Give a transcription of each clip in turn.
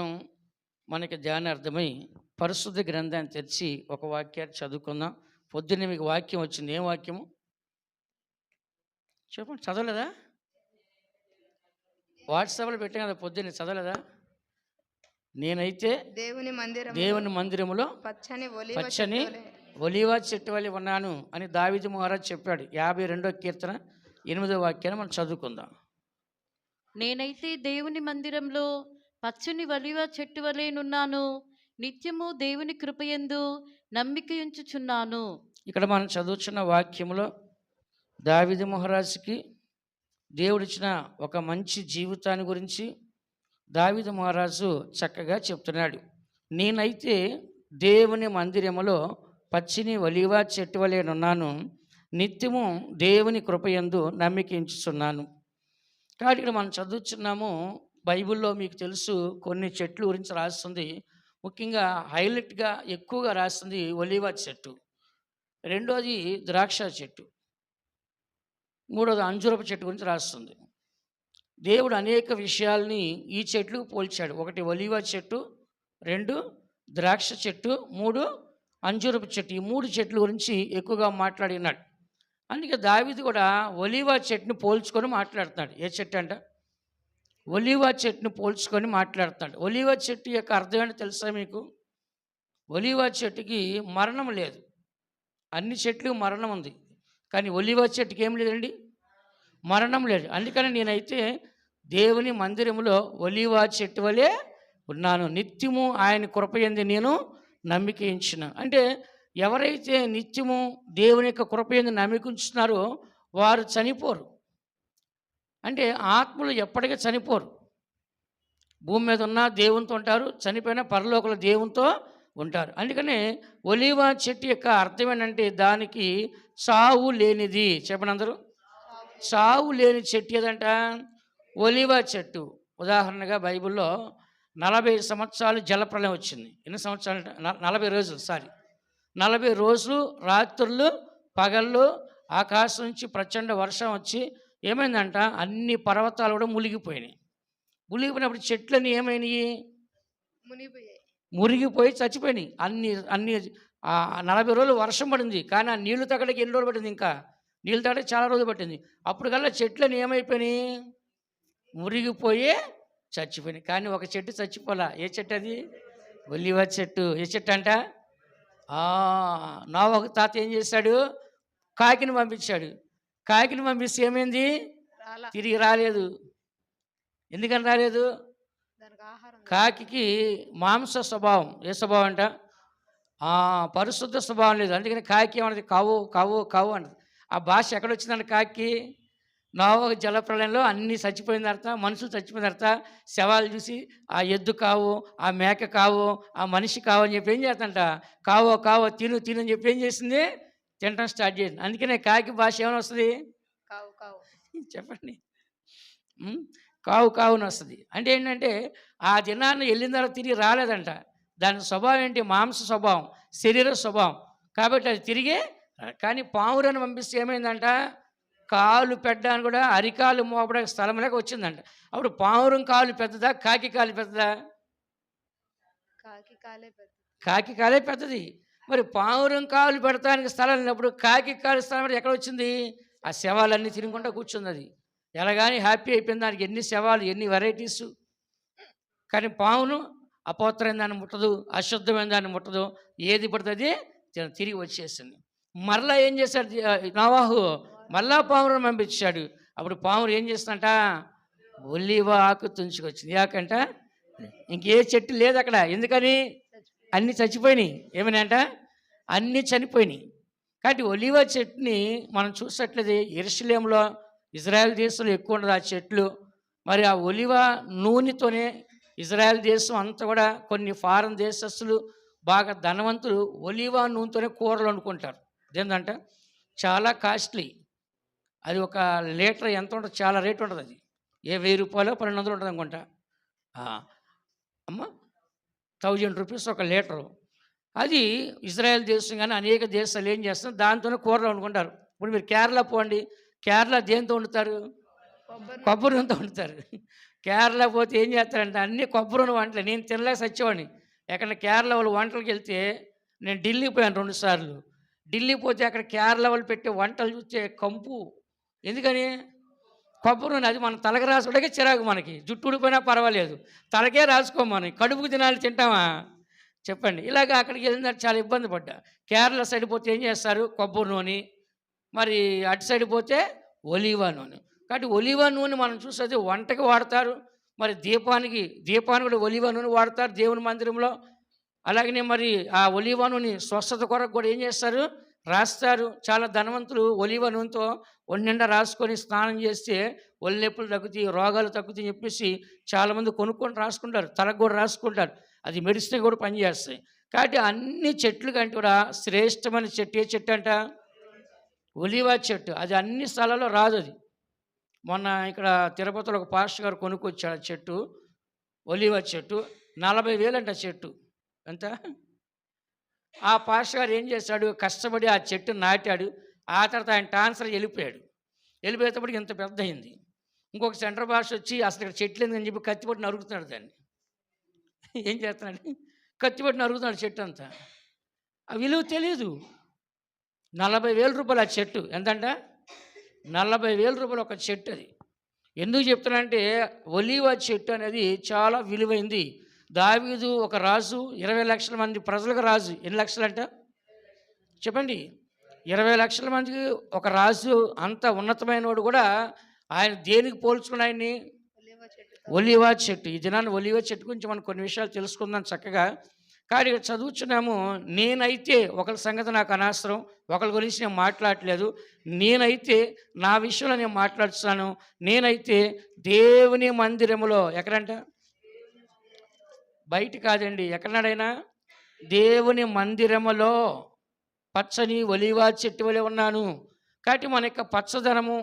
దినం మనకి ధ్యానార్థమై పరిశుద్ధ గ్రంథాన్ని తెరిచి ఒక వాక్యాన్ని చదువుకుందాం. పొద్దున్నే మీకు వాక్యం వచ్చింది. ఏం వాక్యము చెప్పండి? చదవలేదా? వాట్సాప్లో పెట్టాం కదా, పొద్దున్నే చదవలేదా? నేనైతే దేవుని మందిరములో పచ్చని ఒలీవ చెట్టు వలె ఉన్నాను అని దావీదు మహారాజు చెప్పాడు. 52వ కీర్తన 8వ వాక్యాన్ని మనం చదువుకుందాం. నేనైతే దేవుని మందిరంలో పచ్చని ఒలీవ చెట్టు వలెనున్నాను, నిత్యము దేవుని కృపయందు నమ్మికయుంచుచున్నాను. ఇక్కడ మనం చదువుతున్న వాక్యములో దావీదు మహారాజుకి దేవుడిచ్చిన ఒక మంచి జీవితాన్ని గురించి దావీదు మహారాజు చక్కగా చెప్తున్నాడు. నేనైతే దేవుని మందిరములో పచ్చని ఒలీవ చెట్టు వలెనున్నాను, నిత్యము దేవుని కృపయందు నమ్మికించుచున్నాను. కాబట్టి ఇక్కడ మనం చదువుతున్నాము. బైబిల్లో మీకు తెలుసు కొన్ని చెట్లు గురించి రాస్తుంది. ముఖ్యంగా హైలైట్గా ఎక్కువగా రాస్తుంది ఒలీవ చెట్టు, రెండోది ద్రాక్ష చెట్టు, మూడోది అంజూరపు చెట్టు గురించి రాస్తుంది. దేవుడు అనేక విషయాల్ని ఈ చెట్లకు పోల్చాడు. ఒకటి ఒలీవ చెట్టు, రెండు ద్రాక్ష చెట్టు, మూడు అంజూరపు చెట్టు. ఈ మూడు చెట్ల గురించి ఎక్కువగా మాట్లాడినాడు. అందుకే దావీదు కూడా ఒలీవ చెట్టును పోల్చుకొని మాట్లాడుతున్నాడు. ఏ చెట్టు అంట? ఒలీవ చెట్టును పోల్చుకొని మాట్లాడుతున్నాడు. ఒలీవ చెట్టు యొక్క అర్థం ఏంటో తెలుసా మీకు? ఒలీవ చెట్టుకి మరణం లేదు. అన్ని చెట్లు మరణం ఉంది, కానీ ఒలీవ చెట్టుకి ఏం లేదండి, మరణం లేదు. అందుకని నేనైతే దేవుని మందిరములో ఒలీవ చెట్టు వలె ఉన్నాను, నిత్యము ఆయన కృపయందు నేను నమ్మికించిన. అంటే ఎవరైతే నిత్యము దేవుని యొక్క కృపయందు నమ్మికించుతున్నారో వారు చనిపోరు. అంటే ఆత్మలు ఎప్పటికీ చనిపోరు. భూమి మీద ఉన్న దేవునితో ఉంటారు, చనిపోయిన పరలోకంలో దేవునితో ఉంటారు. అందుకనే ఒలీవ చెట్టు యొక్క అర్థం ఏంటంటే దానికి చావు లేనిది. చెప్పండి అందరూ. చావు లేని చెట్టు ఏదంట? ఒలీవ చెట్టు. ఉదాహరణగా బైబిల్లో 40 సంవత్సరాలు జలప్రలయం వచ్చింది. ఎన్ని సంవత్సరాలు? 40 రోజులు. 40 రోజులు రాత్రులు పగళ్ళు ఆకాశం నుంచి ప్రచండ వర్షం వచ్చి ఏమైందంట, అన్ని పర్వతాలు కూడా మునిగిపోయినాయి. మునిగిపోయినప్పుడు చెట్లన్నీ ఏమైనాయి? మునిగిపోయి చచ్చిపోయినాయి. అన్ని 40 రోజులు వర్షం పడింది, కానీ ఆ నీళ్లు తగ్గడానికి ఎన్ని రోజులు పట్టింది? ఇంకా నీళ్ళు తగ్గడానికి చాలా రోజులు పట్టింది. అప్పుడు కల్లా చెట్లని ఏమైపోయినాయి? మురిగిపోయి చచ్చిపోయినాయి. కానీ ఒక చెట్టు చచ్చిపోలా. ఏ చెట్టు అది? ఒలీవ చెట్టు. ఏ చెట్టు అంట? నోవహు తాత ఏం చేశాడు? కాకిని పంపించాడు. కాకిని పంపిస్తే ఏమైంది? తిరిగి రాలేదు. ఎందుకని రాలేదు? కాకి మాంస స్వభావం. ఏ స్వభావం అంట? పరిశుద్ధ స్వభావం లేదు. అందుకని కాకి ఏమన్నది? కావు కావు కావు అంటది. ఆ భాష ఎక్కడొచ్చిందంట కాకి? నోవహు జలప్రలయంలో అన్నీ చచ్చిపోయిన తర్వాత, మనుషులు చచ్చిపోయిన తర్వాత శవాలు చూసి ఆ ఎద్దు కావు, ఆ మేక కావు, ఆ మనిషి కావు అని చెప్పి ఏం చేస్తుందంట? కావో కావో తిను తిను అని చెప్పి ఏం చేసింది? తినడం స్టార్ట్ చేసింది. అందుకనే కాకి భాష ఏమైనా వస్తుంది? చెప్పండి. కావు కావుని వస్తుంది. అంటే ఏంటంటే ఆ దినాన్ని వెళ్ళిన తర్వాత తిరిగి రాలేదంట. దాని స్వభావం ఏంటి? మాంస స్వభావం, శరీర స్వభావం. కాబట్టి అది తిరిగే. కానీ పావురని పంపిస్తే ఏమైందంట? కాలు పెట్టడానికి కూడా అరికాలు మోపడానికి స్థలం లేక వచ్చిందంట. అప్పుడు పావురం కాలు పెద్దదా, కాకి కాలు పెద్దదా? కాకి కాలే పెద్దది. మరి పావురం కాలు పెడతానికి స్థలం లేనప్పుడు కాకి కాలు స్థలం ఎక్కడ వచ్చింది? ఆ శవాలన్నీ తిరుగుకుంటూ కూర్చుంది. అది ఎలాగాని హ్యాపీ అయిపోయింది. దానికి ఎన్ని శవాలు, ఎన్ని వెరైటీసు. కానీ పావును అపవిత్రమైన దాన్ని ముట్టదు, అశుద్ధమైన దాన్ని ముట్టదు, ఏది పడుతుంది తిరిగి వచ్చేసింది. మరలా ఏం చేశాడు నోవహు? మళ్ళా పావురం పంపించాడు. అప్పుడు పావురం ఏం చేస్తుందంట? ఒలీవ ఆకు తుంచుకొచ్చింది. యాకంట ఇంకే చెట్టు లేదు అక్కడ. ఎందుకని? అన్నీ చచ్చిపోయినాయి. ఏమైనా అంట? అన్నీ చనిపోయినాయి. కాబట్టి ఒలీవ చెట్టుని మనం చూసినట్లయితే యెరూషలేములో, ఇజ్రాయెల్ దేశంలో ఎక్కువ ఉండదు ఆ చెట్లు. మరి ఆ ఒలీవ నూనెతోనే ఇజ్రాయెల్ దేశం అంతా కూడా, కొన్ని ఫారెన్ దేశస్తులు బాగా ధనవంతులు ఒలీవ నూనెతోనే కూరలు వండుకుంటారు. అదేంటంటే చాలా కాస్ట్లీ. అది ఒక లీటర్ ఎంత ఉంటుంది? చాలా రేటు ఉంటుంది. అది 1000 రూపాయలు 1200 ఉంటుంది అనుకుంటా. అమ్మ 1000 రూపీస్ ఒక లీటరు. అది ఇజ్రాయెల్ దేశం కానీ అనేక దేశాలు ఏం చేస్తారు, దాంతోనే కూరలు వండుకుంటారు. ఇప్పుడు మీరు కేరళ పోండి, కేరళ దేంతో వండుతారు? కొబ్బరి నూనెతో వండుతారు. కేరళ పోతే ఏం చేస్తారంటే అన్ని కొబ్బరి నూనె వంటలు. నేను తినలేక సచ్చేవాడిని. ఎక్కడ కేరళ వాళ్ళు వంటలకి వెళ్తే నేను ఢిల్లీ పోయాను 2 సార్లు. ఢిల్లీ పోతే అక్కడ కేరళ వాళ్ళు పెట్టే వంటలు చూస్తే కంపు. ఎందుకని? కొబ్బరి నూనె. అది మన తలకి రాసుకోవడానికే చిరాకు మనకి. జుట్టు ఊడిపోయినా పర్వాలేదు. తలకే రాసుకోము మనం. కడుపుకు తినాలి తింటామా? చెప్పండి. ఇలాగ అక్కడికి వెళ్ళిందంటే చాలా ఇబ్బంది పడ్డా. కేరళ సైడ్ పోతే ఏం చేస్తారు? కొబ్బరి నూనె. మరి అటు సైడ్ పోతే ఒలీవా నూనె. కాబట్టి ఒలీవా నూనె మనం చూసేది వంటకి వాడతారు. మరి దీపానికి కూడా ఒలీవా నూనె వాడతారు దేవుని మందిరంలో. అలాగనే మరి ఆ ఒలీవా నూనె స్వస్థత కొరకు కూడా ఏం చేస్తారు? రాస్తారు. చాలా ధనవంతులు ఒలీవా నూనెతో ఒంటి నిండా రాసుకొని స్నానం చేస్తే ఒళ్ళు నొప్పులు తగ్గుతాయి, రోగాలు తగ్గుతాయి అని చెప్పేసి చాలామంది కొనుక్కొని రాసుకుంటారు. తలకు కూడా రాసుకుంటారు. అది మెడిసిన్ కూడా పనిచేస్తాయి. కాబట్టి అన్ని చెట్లు కంటే కూడా శ్రేష్టమైన చెట్టు ఏ చెట్టు అంట? ఒలీవా చెట్టు. అది అన్ని స్థలాల్లో రాదు అది. మొన్న ఇక్కడ తిరుపతిలో ఒక పాస్టర్ గారు కొనుక్కొచ్చాడు ఆ చెట్టు. ఒలీవా చెట్టు 40,000 అంట చెట్టు. ఎంత? ఆ పాస్టర్ గారు ఏం చేశాడు? కష్టపడి ఆ చెట్టు నాటాడు. ఆ తర్వాత ఆయన ట్రాన్స్ఫర్ వెళ్ళిపోయాడు. వెళ్ళిపోయేటప్పటికి ఇంత పెద్ద అయింది. ఇంకొక సెంటర్ పాస్టర్ వచ్చి అసలు ఇక్కడ చెట్లు ఎందుకని చెప్పి కత్తిపట్టి నరుగుతున్నాడు దాన్ని. ఏం చేస్తున్నాడు? కత్తిపట్టి నరుగుతున్నాడు చెట్టు అంతా. ఆ విలువ తెలియదు. 40,000 రూపాయలు ఆ చెట్టు. ఎంతంట? 40,000 రూపాయలు ఒక చెట్టు అది. ఎందుకు చెప్తున్నానంటే ఒలీవా చెట్టు అనేది చాలా విలువైంది. దావీదు ఒక రాజు, 20 లక్షల మంది ప్రజలకు రాజు. ఎన్ని లక్షలంట? చెప్పండి. 20 లక్షల మందికి ఒక రాజు. అంత ఉన్నతమైన వాడు కూడా ఆయన దేనికి పోల్చుకుని ఆయన్ని? ఒలీవా చెట్టు. ఈ దినాన్ని ఒలీవా చెట్టు గురించి మనం కొన్ని విషయాలు తెలుసుకుందాం చక్కగా. కానీ ఇక్కడ చదువుతున్నాము. నేనైతే ఒకరి సంగతి నాకు అనవసరం, ఒకరి గురించి నేను మాట్లాడట్లేదు. నేనైతే నా విషయంలో నేను మాట్లాడుతున్నాను. నేనైతే దేవుని మందిరములో, ఎక్కడంట? బయట కాదండి. ఎక్కడైనా దేవుని మందిరములో పచ్చని ఒలీవా చెట్టు వలె ఉన్నాను. కాబట్టి మన యొక్క పచ్చదనము,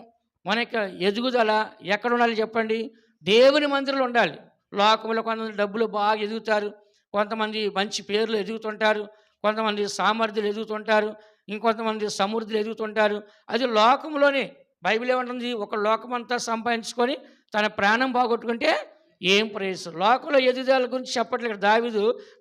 మన యొక్క ఎదుగుదల ఎక్కడ ఉండాలి చెప్పండి? దేవుని మందిరంలో ఉండాలి. లోకంలో కొంతమంది డబ్బులు బాగా ఎదుగుతారు, కొంతమంది మంచి పేర్లు ఎదుగుతుంటారు, కొంతమంది సామర్థ్యాలు ఎదుగుతుంటారు, ఇంకొంతమంది సమృద్ధులు ఎదుగుతుంటారు. అది లోకంలోనే. బైబిల్ ఏమంటుంది? ఒక లోకమంతా సంపాదించుకొని తన ప్రాణం బాగొట్టుకుంటే ఏం ప్రయోజనం? లోకంలో ఎదుగుదల గురించి చెప్పట్లేదు.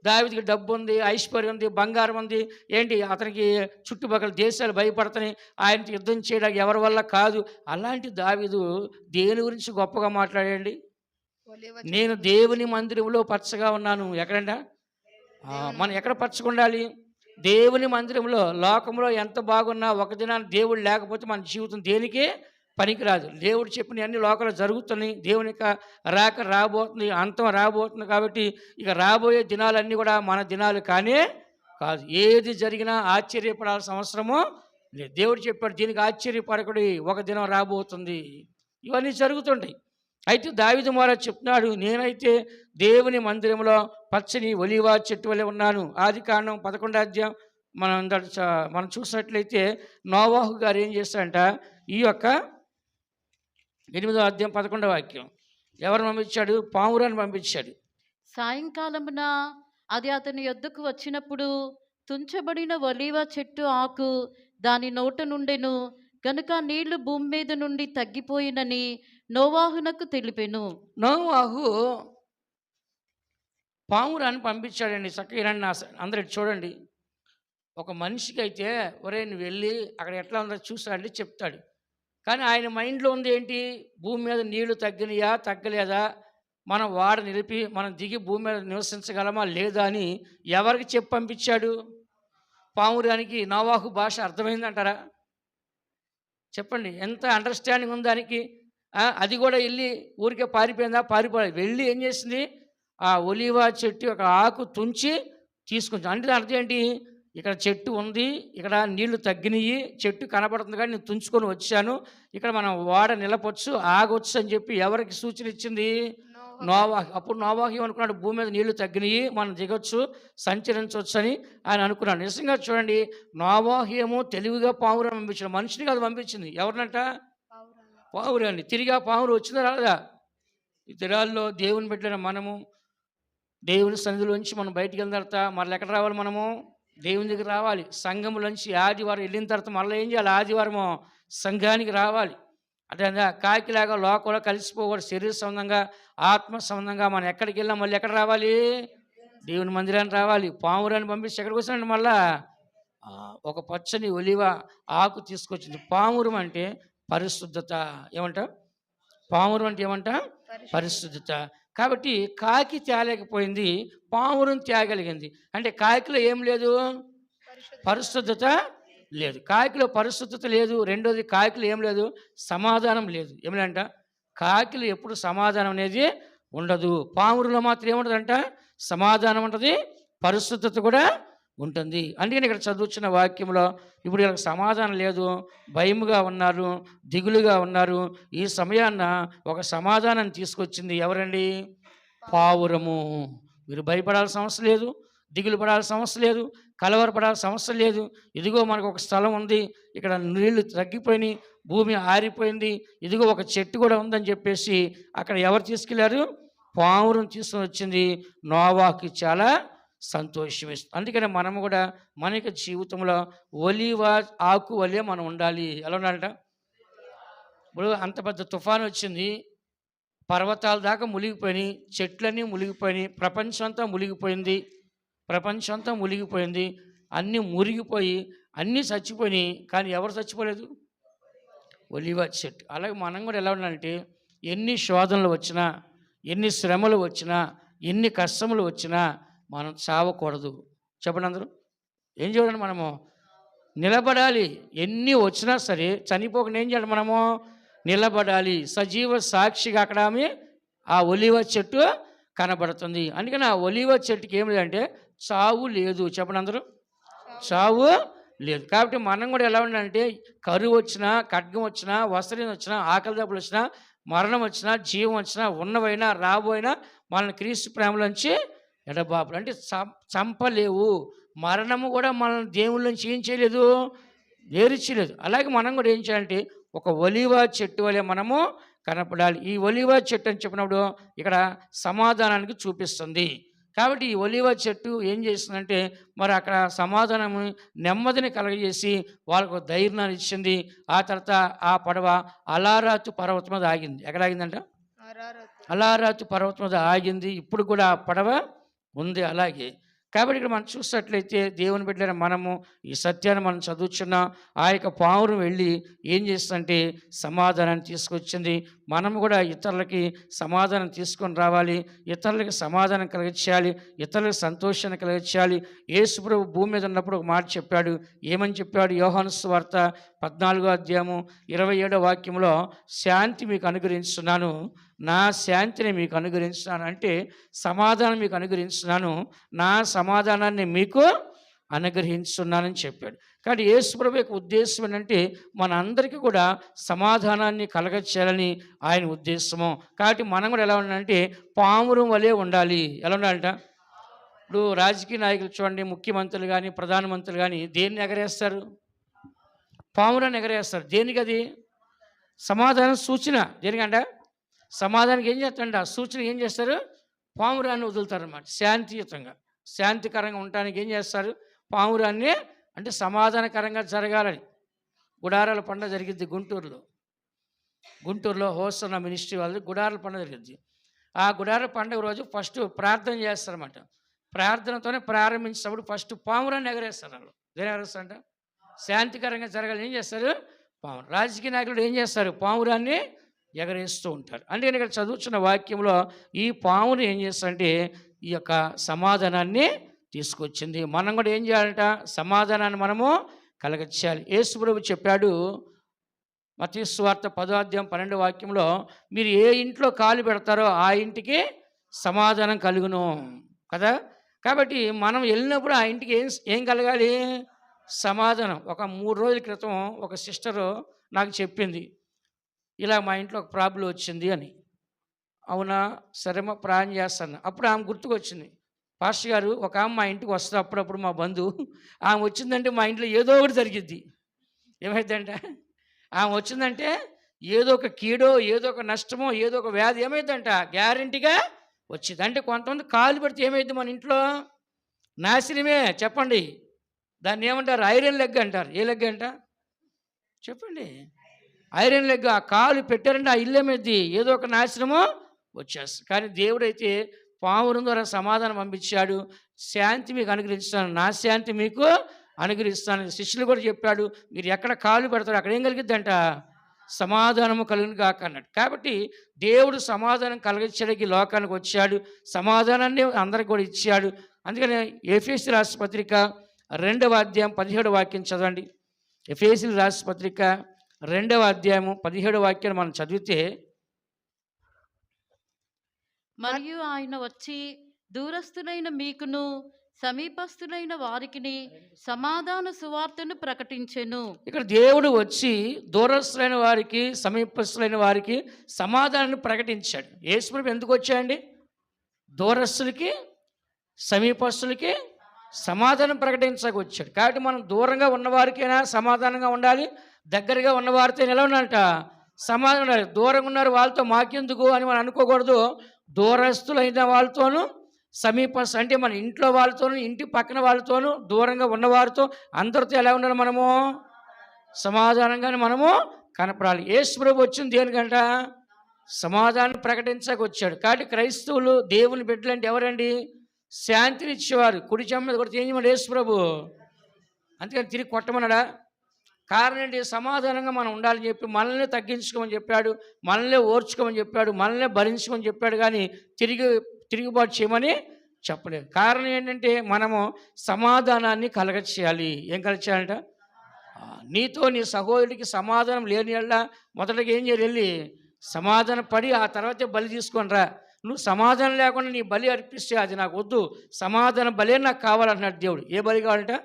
దావీదుకి డబ్బు ఉంది, ఐశ్వర్యం ఉంది, బంగారం ఉంది. ఏంటి అతనికి చుట్టుపక్కల దేశాలు భయపడుతున్నాయి, ఆయనతో యుద్ధం చేయడానికి ఎవరి వల్ల కాదు. అలాంటి దావీదు దేని గురించి గొప్పగా మాట్లాడండి? నేను దేవుని మందిరంలో పచ్చగా ఉన్నాను. ఎక్కడంట? మనం ఎక్కడ పచ్చగా ఉండాలి? దేవుని మందిరంలో. లోకంలో ఎంత బాగున్నా ఒక దినాన్ని దేవుడు లేకపోతే మన జీవితం దేనికి పనికిరాదు. దేవుడు చెప్పిన అన్ని లోకంలో జరుగుతున్నాయి. దేవుని యొక్క రాక రాబోతుంది, అంతం రాబోతుంది. కాబట్టి ఇక రాబోయే దినాలన్నీ కూడా మన దినాలు కానే కాదు. ఏది జరిగినా ఆశ్చర్యపడాల్సిన అవసరమో లేదు. దేవుడు చెప్పాడు, దీనికి ఆశ్చర్యపడకుడి, ఒక దినం రాబోతుంది. ఇవన్నీ జరుగుతుంటాయి. అయితే దావీదు మహారాజు చెప్తున్నాడు, నేనైతే దేవుని మందిరంలో పచ్చని ఒలీవా చెట్టు వలె ఉన్నాను. ఆదికాండం 11వ అధ్యాయం మనం చూసినట్లయితే నోవాహు గారు ఏం చేస్తాడంట? ఈ యొక్క 8వ అధ్యాయం 11వ వాక్యం. ఎవరిని పంపించాడు? పావురాన్ని పంపించాడు. సాయంకాలమున అది అతని యొద్దకు వచ్చినప్పుడు తుంచబడిన ఒలీవ చెట్టు ఆకు దాని నోట నుండెను గనుక నీళ్లు భూమి మీద నుండి తగ్గిపోయినని నోవాహునకు తెలిపెను. నోవాహు పావురాన్ని పంపించాడండి. చక్కగా అందరూ చూడండి. ఒక మనిషికి అయితే ఒరే నువ్వు వెళ్ళి అక్కడ ఎట్లా ఉందో చూసాడండి చెప్తాడు. కానీ ఆయన మైండ్లో ఉంది ఏంటి? భూమి మీద నీళ్లు తగ్గినాయా తగ్గలేదా, మనం వాడ నిలిపి మనం దిగి భూమి మీద నివసించగలమా లేదా అని ఎవరికి చెప్పి పంపించాడు? పావురానికి. నోవాహు భాష అర్థమైందంటారా? చెప్పండి. ఎంత అండర్స్టాండింగ్ ఉంది దానికి. అది కూడా వెళ్ళి ఊరికే పారిపోయిందా? పారిపోయి వెళ్ళి ఏం చేసింది? ఆ ఒలీవా చెట్టు ఒక ఆకు తుంచి తీసుకొచ్చి. అంటే అర్థం ఏంటి? ఇక్కడ చెట్టు ఉంది, ఇక్కడ నీళ్లు తగ్గినాయి, చెట్టు కనబడుతుంది కానీ నేను తుంచుకొని వచ్చాను, ఇక్కడ మనం వాడ నిలపొచ్చు, ఆగొచ్చు అని చెప్పి ఎవరికి సూచన ఇచ్చింది? నోవాహు. అప్పుడు నోవాహు ఏమనుకున్నాడు? భూమి మీద నీళ్లు తగ్గినాయి, మనం దిగొచ్చు, సంచరించవచ్చు అని ఆయన అనుకున్నాడు. నిజంగా చూడండి, నోవాహు ఏమో తెలివిగా పావురాన్ని పంపించాడు. మనిషిని కాదు పంపించింది. ఎవరినంట? పావురాన్ని. తిరిగి ఆ పావురు వచ్చిందా రాదా? ఈ దినాల్లో దేవుని పెట్టిన మనము దేవుని సన్నిధిలోంచి మనం బయటికి వెళ్ళిన తర్వాత మళ్ళీ ఎక్కడ రావాలి? మనము దేవుని దగ్గర రావాలి. సంఘములోంచి ఆదివారం వెళ్ళిన తర్వాత మళ్ళీ ఏం చేయాలి? ఆదివారం సంఘానికి రావాలి. అంటే కాకిలాగా లోకంలో కలిసిపోకూడదు. శరీర సంబంధంగా, ఆత్మ సంబంధంగా మనం ఎక్కడికి వెళ్ళినా మళ్ళీ ఎక్కడ రావాలి? దేవుని మందిరానికి రావాలి. పావురాన్ని పంపిస్తే ఎక్కడికి వస్తాడండి మళ్ళా? ఒక పచ్చని ఒలివ ఆకు తీసుకొచ్చింది. పావురం అంటే పరిశుద్ధత. ఏమంట? పావురం అంటే ఏమంట? పరిశుద్ధత. కాబట్టి కాకి తేలేకపోయింది, పావురం తేగలిగింది. అంటే కాకిలో ఏం లేదు? పరిశుద్ధత లేదు. కాకిలో పరిశుద్ధత లేదు. రెండోది కాకిలో ఏం లేదు? సమాధానం లేదు. ఏమిటంట? కాకిలో ఎప్పుడు సమాధానం అనేది ఉండదు. పావురంలో మాత్రం ఏముంటుందంట? సమాధానం ఉంటుంది, పరిశుద్ధత కూడా ఉంటుంది. అందుకని ఇక్కడ చదువుతున్న వాక్యంలో ఇప్పుడు వీళ్ళకి సమాధానం లేదు, భయముగా ఉన్నారు, దిగులుగా ఉన్నారు. ఈ సమయాన్న ఒక సమాధానం తీసుకొచ్చింది ఎవరండి? పావురము. మీరు భయపడాల్సిన అవసరం లేదు, దిగులు పడాల్సిన అవసరం లేదు, కలవరపడాల్సిన అవసరం లేదు. ఇదిగో మనకు ఒక స్థలం ఉంది, ఇక్కడ నీళ్లు తగ్గిపోయినాయి, భూమి ఆరిపోయింది, ఇదిగో ఒక చెట్టు కూడా ఉందని చెప్పేసి అక్కడ ఎవరు తీసుకెళ్లారు? పావురం తీసుకొని వచ్చింది. నోవాకి చాలా సంతోషం ఇస్తుంది. అందుకని మనము కూడా మన యొక్క జీవితంలో ఒలీవ ఆకు వలె మనం ఉండాలి. ఎలా ఉండాలంట? ఇప్పుడు అంత పెద్ద తుఫాను వచ్చింది, పర్వతాల దాకా మునిగిపోయినాయి, చెట్లన్నీ మునిగిపోయినాయి, ప్రపంచం అంతా మునిగిపోయింది, ప్రపంచం అంతా మునిగిపోయింది, అన్నీ మురిగిపోయి అన్నీ చచ్చిపోయినాయి. కానీ ఎవరు చచ్చిపోలేదు? ఒలివ చెట్టు. అలాగే మనం కూడా ఎలా ఉండాలంటే ఎన్ని శోధనలు వచ్చినా, ఎన్ని శ్రమలు వచ్చినా, ఎన్ని కష్టములు వచ్చినా మనం చావకూడదు. చెప్పండి అందరూ. ఏం చేయాలండి? మనము నిలబడాలి. ఎన్ని వచ్చినా సరే చనిపోకుండా ఏం చేయాలి? మనము నిలబడాలి. సజీవ సాక్షిగా అక్కడ ఆ ఒలివ చెట్టు కనబడుతుంది. అందుకని ఆ ఒలివ చెట్టుకి ఏం లేదంటే చావు లేదు. చెప్పండి అందరూ. చావు లేదు. కాబట్టి మనం కూడా ఎలా ఉండాలంటే కరువు వచ్చినా, ఖడ్గం వచ్చినా, వస్త్రం వచ్చినా, ఆకలి దెబ్బలు వచ్చినా, మరణం వచ్చినా, జీవం వచ్చినా, ఉన్నవైనా రాబోయినా మనల్ని క్రీస్తు ప్రేమలోంచి ఎడబాపులు అంటే చంపలేవు. మరణము కూడా మనల్ని దేవుళ్ళ నుంచి ఏం చేయలేదు? వేరు చేయలేదు. అలాగే మనం కూడా ఏం చేయాలంటే ఒక ఒలివ చెట్టు వలె మనము కనపడాలి. ఈ ఒలివ చెట్టు అని చెప్పినప్పుడు ఇక్కడ సమాధానానికి చూపిస్తుంది. కాబట్టి ఈ ఒలివ చెట్టు ఏం చేస్తుందంటే మరి అక్కడ సమాధానం, నెమ్మదిని కలగజేసి వాళ్ళకు ధైర్యాన్ని ఇచ్చింది. ఆ తర్వాత ఆ పడవ అలారాతు పర్వతం మీద ఆగింది. ఎక్కడ ఆగిందంట? అలారాతు పర్వతం మీద ఆగింది. ఇప్పుడు కూడా ఆ పడవ ఉంది అలాగే. కాబట్టి ఇక్కడ మనం చూసినట్లయితే దేవుని బిడ్డలైన మనము ఈ సత్యాన్ని మనం చదువుచున్నాం. ఆ యొక్క పావురం వెళ్ళి ఏం చేస్తుందంటే సమాధానాన్ని తీసుకొచ్చింది. మనము కూడా ఇతరులకి సమాధానం తీసుకొని రావాలి, ఇతరులకి సమాధానం కలిగించాలి, ఇతరులకు సంతోషాన్ని కలిగించాలి. యేసు ప్రభువు భూమి మీద ఉన్నప్పుడు ఒక మాట చెప్పాడు. ఏమని చెప్పాడు? యోహాను సువార్త 14వ అధ్యాయము 27వ వాక్యంలో శాంతి మీకు అనుగ్రహిస్తున్నాను, నా శాంతిని మీకు అనుగ్రహిస్తున్నాను, అంటే సమాధానం మీకు అనుగ్రహిస్తున్నాను, నా సమాధానాన్ని మీకు అనుగ్రహిస్తున్నానని చెప్పాడు. కాబట్టి యేసు ప్రభువు యొక్క ఉద్దేశం ఏంటంటే మన అందరికీ కూడా సమాధానాన్ని కలగచేయాలని ఆయన ఉద్దేశము. కాబట్టి మనం కూడా ఎలా ఉండాలంటే పావురం వలె ఉండాలి. ఎలా ఉండాలంట? ఇప్పుడు రాజకీయ నాయకులు చూడండి, ముఖ్యమంత్రులు కానీ, ప్రధానమంత్రులు కానీ దేన్ని ఎగరేస్తారు? పావురాన్ని ఎగరేస్తారు. దేనికి? అది సమాధానం సూచన. దేనికంట? సమాధానానికి ఏం చేస్తారంట? సూచన ఏం చేస్తారు? పావురాన్ని వదులుతారన్నమాట. శాంతియుతంగా, శాంతికరంగా ఉండటానికి ఏం చేస్తారు? పావురాన్ని, అంటే సమాధానకరంగా జరగాలని. గుడారాల పండుగ జరిగిద్ది గుంటూరులో హోసన్న మినిస్ట్రీ వాళ్ళది గుడారాల పండుగ జరిగిద్ది. ఆ గుడారాల పండుగ రోజు ఫస్ట్ ప్రార్థన చేస్తారన్నమాట. ప్రార్థనతోనే ప్రారంభించినప్పుడు ఫస్ట్ పావురాన్ని ఎగరేస్తారు. వాళ్ళు దేని ఎగరేస్తారంట? శాంతికరంగా జరగాలని ఏం చేస్తారు? పావురం. రాజకీయ నాయకులు ఏం చేస్తారు? పావురాన్ని ఎగరేస్తూ ఉంటారు. అందుకని ఇక్కడ చదువుతున్న వాక్యంలో ఈ పావును ఏం చేస్తారంటే ఈ యొక్క సమాధానాన్ని తీసుకొచ్చింది. మనం కూడా ఏం చేయాలంట? సమాధానాన్ని మనము కలగచేయాలి. యేసు ప్రభువు చెప్పాడు మత్తయి సువార్త 10వ అధ్యాయం 12వ వాక్యంలో, మీరు ఏ ఇంట్లో కాలు పెడతారో ఆ ఇంటికి సమాధానం కలుగును కదా. కాబట్టి మనం వెళ్ళినప్పుడు ఆ ఇంటికి ఏం కలగాలి? సమాధానం. ఒక 3 రోజుల క్రితం ఒక సిస్టరు నాకు చెప్పింది, ఇలా మా ఇంట్లో ఒక ప్రాబ్లం వచ్చింది అని. అవునా, సరే మా ప్రార్థన చేస్తాను. అప్పుడు ఆమె గుర్తుకొచ్చింది. పాస్టర్ గారు, ఒక ఆమె మా ఇంటికి వస్తుంది అప్పుడప్పుడు, మా బంధువు. ఆమె వచ్చిందంటే మా ఇంట్లో ఏదో ఒకటి జరిగిద్ది. ఏమైందంటే ఆమె వచ్చిందంటే ఏదో ఒక కీడో, ఏదో ఒక నష్టమో, ఏదో ఒక వ్యాధి ఏమైందంట గ్యారంటీగా వచ్చింది. అంటే కొంతమంది కాలు పెడితే ఏమైంది మన ఇంట్లో? నాశనమే. చెప్పండి, దాన్ని ఏమంటారు? ఐరన్ లెగ్ అంటారు. ఏ లెగ్ అంట? చెప్పండి. ఐరన్ లెగ్ ఆ కాలు పెట్టారంటే ఆ ఇల్లే మీది ఏదో ఒక నాశనము వచ్చేస్తుంది. కానీ దేవుడైతే పావురం ద్వారా సమాధానం పంపించాడు. శాంతి మీకు అనుగ్రహిస్తాను, నా శాంతి మీకు అనుగ్రహిస్తాను. శిష్యులు కూడా చెప్పాడు, మీరు ఎక్కడ కాలు పెడతారు అక్కడ ఏం కలిగిద్దంట, సమాధానము కలుగును గాక అన్నాడు. కాబట్టి దేవుడు సమాధానం కలిగించడానికి ఈ లోకానికి వచ్చాడు, సమాధానాన్ని అందరికి కూడా ఇచ్చాడు. అందుకని ఎఫెసీయులకు రాసిన పత్రిక 2వ అధ్యాయం 17వ వాక్యం చదవండి. ఎఫెసీయులకు రాసిన పత్రిక 2వ అధ్యాయము 17వ వాక్యాన్ని మనం చదివితే, మరియు ఆయన వచ్చి దూరస్థులైన మీకును సమీపస్థులైన వారికిని సమాధాన సువార్తను ప్రకటించెను. ఇక్కడ దేవుడు వచ్చి దూరస్తులైన వారికి సమీపస్తులైన వారికి సమాధానాన్ని ప్రకటించాడు. యేసుప్రభు ఎందుకు వచ్చాయండి? దూరస్తులకి సమీపస్తులకి సమాధానం ప్రకటించక వచ్చాడు. కాబట్టి మనం దూరంగా ఉన్నవారికైనా సమాధానంగా ఉండాలి, దగ్గరగా ఉన్నవారితో ఎలా ఉండాలంట, సమాధానం ఉండాలి. దూరంగా ఉన్నారు వాళ్ళతో మాకెందుకు అని మనం అనుకోకూడదు. దూరస్తులైన వాళ్ళతోనూ సమీపస్తు అంటే మన ఇంట్లో వాళ్ళతోనూ ఇంటి పక్కన వాళ్ళతోనూ దూరంగా ఉన్నవారితో అందరితో ఎలా ఉండాలి, మనము సమాధానంగానే మనము కనపడాలి. యేసుప్రభు వచ్చింది దేనికంట, సమాధానం ప్రకటించక వచ్చాడు. కాబట్టి క్రైస్తవులు దేవుని బిడ్డలంటే ఎవరండి, శాంతిని ఇచ్చేవారు. కుడి చెంప మీద కొడితే ఏం చేయమన్నాడు యేసుప్రభు, అందుకని తిరిగి కొట్టమన్నాడా? కారణం ఏంటి, సమాధానంగా మనం ఉండాలని చెప్పి మనల్ని తగ్గించుకోమని చెప్పాడు, మనల్ని ఓర్చుకోమని చెప్పాడు, మనల్ని భరించుకోమని చెప్పాడు. కానీ తిరుగుబాటు చేయమని చెప్పలేదు. కారణం ఏంటంటే మనము సమాధానాన్ని కలగచేయాలి. ఏం కలగచేయాలంట, నీతో నీ సహోదరుడికి సమాధానం లేని వల్ల మొదటగా ఏం చేయాలి, వెళ్ళి సమాధానం పడి ఆ తర్వాతే బలి తీసుకొని రా. నువ్వు సమాధానం లేకుండా నీ బలి అర్పిస్తే అది నాకు వద్దు, సమాధాన బలే నాకు కావాలంటున్నాడు దేవుడు. ఏ బలి కావాలంట,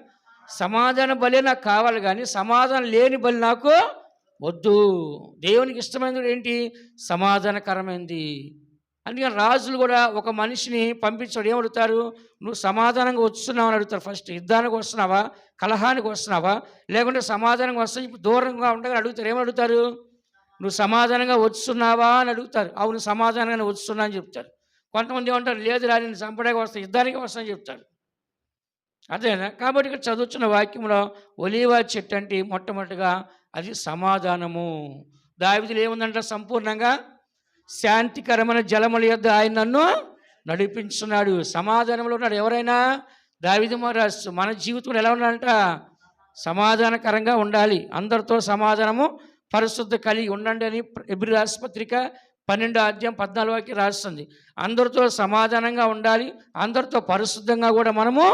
సమాధాన బలే నాకు కావాలి, కానీ సమాధానం లేని బలి నాకు వద్దు. దేవునికి ఇష్టమైనది ఏంటి, సమాధానకరమైంది. అందుకని రాజులు కూడా ఒక మనిషిని పంపించాడు, ఏమడుగుతారు, నువ్వు సమాధానంగా వస్తున్నావు అని అడుగుతారు. ఫస్ట్ యుద్ధానికి వస్తున్నావా, కలహానికి వస్తున్నావా, లేకుంటే సమాధానంగా వస్తా ఇప్పుడు దూరంగా ఉండగా అడుగుతారు. ఏమడుగుతారు, నువ్వు సమాధానంగా వస్తున్నావా అని అడుగుతారు. అవును సమాధానంగా వస్తున్నా అని చెప్తారు. కొంతమంది ఏమంటారు, లేదు రా నేను చంపడానికి వస్తా, యుద్ధానికి వస్తా అని చెప్తారు. అదేనా? కాబట్టి ఇక్కడ చదువుతున్న వాక్యంలో ఒలీవ చెట్టు అంటే మొట్టమొదటిగా అది సమాధానము. దావీదులో ఏముందంట, సంపూర్ణంగా శాంతికరమైన జలముల యొద్ద ఆయన నన్ను నడిపించున్నాడు. సమాధానంలో ఉన్నాడు. ఎవరైనా దావీదు మహారాజు మన జీవితంలో ఎలా ఉన్నాడంట, సమాధానకరంగా ఉండాలి, అందరితో సమాధానము పరిశుద్ధ కలిగి ఉండండి అని ఎబ్రీ రాసిన పత్రిక 12వ అధ్యాయం 14వ వాక్యం రాస్తుంది. అందరితో సమాధానంగా ఉండాలి, అందరితో పరిశుద్ధంగా కూడా మనము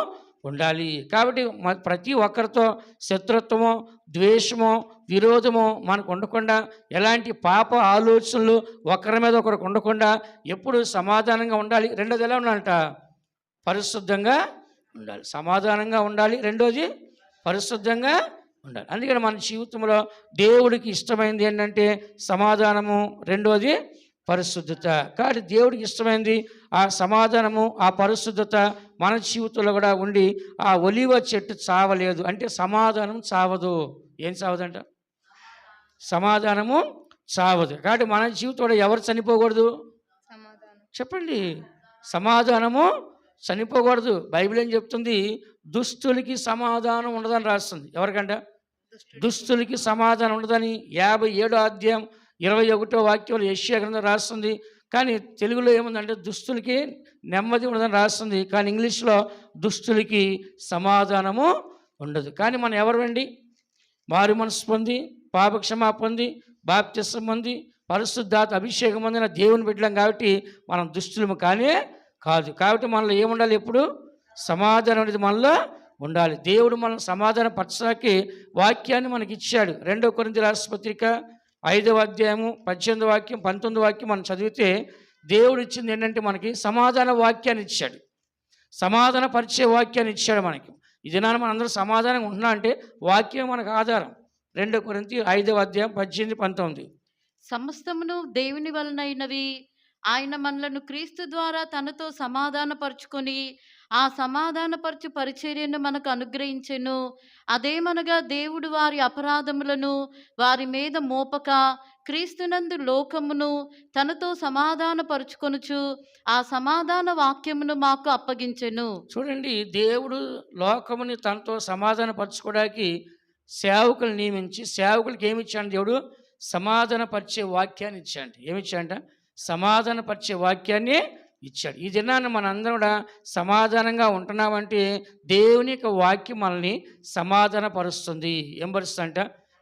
ఉండాలి. కాబట్టి ప్రతి ఒక్కరితో శత్రుత్వమో ద్వేషమో విరోధమో మనకు ఉండకుండా, ఎలాంటి పాప ఆలోచనలు ఒకరి మీద ఒకరికి ఉండకుండా ఎప్పుడు సమాధానంగా ఉండాలి. రెండోది ఎలా ఉండాలంట, పరిశుద్ధంగా ఉండాలి. సమాధానంగా ఉండాలి, రెండోది పరిశుద్ధంగా ఉండాలి. అందుకని మన జీవితంలో దేవుడికి ఇష్టమైనది ఏంటంటే సమాధానము, రెండోది పరిశుద్ధత. కాబట్టి దేవుడికి ఇష్టమైనది ఆ సమాధానము, ఆ పరిశుద్ధత మన జీవితంలో కూడా ఉండి ఆ ఒలీవ చెట్టు చావలేదు అంటే సమాధానం చావదు. ఏం చావదంట, సమాధానము చావదు. కాబట్టి మన జీవితంలో ఎవరు చనిపోకూడదు, చెప్పండి, సమాధానము చనిపోకూడదు. బైబిల్ ఏం చెప్తుంది, దుస్తులకి సమాధానం ఉండదని రాస్తుంది. ఎవరికంట, దుస్తులకి సమాధానం ఉండదని 57వ అధ్యాయం 21వ వాక్యంలో యెషయా గ్రంథం రాస్తుంది. కానీ తెలుగులో ఏముందంటే దుస్తులకి నెమ్మది ఉండదని రాస్తుంది. కానీ ఇంగ్లీష్లో దుస్తులకి సమాధానము ఉండదు. కానీ మనం ఎవరండి, మారు మనసు పొంది పాపక్షమా పొంది బాప్తిసం పొంది పరిశుద్ధాత్మ అభిషేకం పొందిన దేవుని బిడ్డలం. కాబట్టి మనం దుస్తులము కానే కాదు. కాబట్టి మనలో ఏముండాలి, ఎప్పుడు సమాధానం అనేది మనలో ఉండాలి. దేవుడు మనం సమాధాన పరచడానికి వాక్యాన్ని మనకి ఇచ్చాడు. 2 కొరింథీ రాసిన పత్రిక 5వ అధ్యాయము 18వ వాక్యం 19వ వాక్యం మనం చదివితే దేవుడు ఇచ్చింది ఏంటంటే మనకి సమాధాన వాక్యాన్ని ఇచ్చాడు, సమాధాన పరిచే వాక్యాన్ని ఇచ్చాడు మనకి. ఈ దినాన్ని మనం అందరూ సమాధానంగా ఉంటున్నా అంటే వాక్యం మనకు ఆధారం. 2 కొరింథీ 5వ అధ్యాయం 18, 19. సమస్తమును దేవుని వలనైనవి, ఆయన మనలను క్రీస్తు ద్వారా తనతో సమాధానపరుచుకొని ఆ సమాధానపరచు పరిచర్యను మనకు అనుగ్రహించెను. అదేమనగా దేవుడు వారి అపరాధములను వారి మీద మోపక క్రీస్తునందు లోకమును తనతో సమాధానపరుచుకొనుచు ఆ సమాధాన వాక్యమును మాకు అప్పగించెను. చూడండి, దేవుడు లోకముని తనతో సమాధానపరచుకోవడానికి సేవకులు నియమించి, సేవకులకి ఏమి ఇచ్చాడు దేవుడు, సమాధానపరిచే వాక్యాన్ని ఇచ్చాడు. ఏమిచ్చాడంట? సమాధానపరిచే వాక్యాన్ని ఇచ్చాడు. ఈ దినాన్ని మనందరం కూడా సమాధానంగా ఉంటున్నామంటే దేవుని యొక్క వాక్యం మనల్ని సమాధానపరుస్తుంది. ఏం పరుస్తుందంట?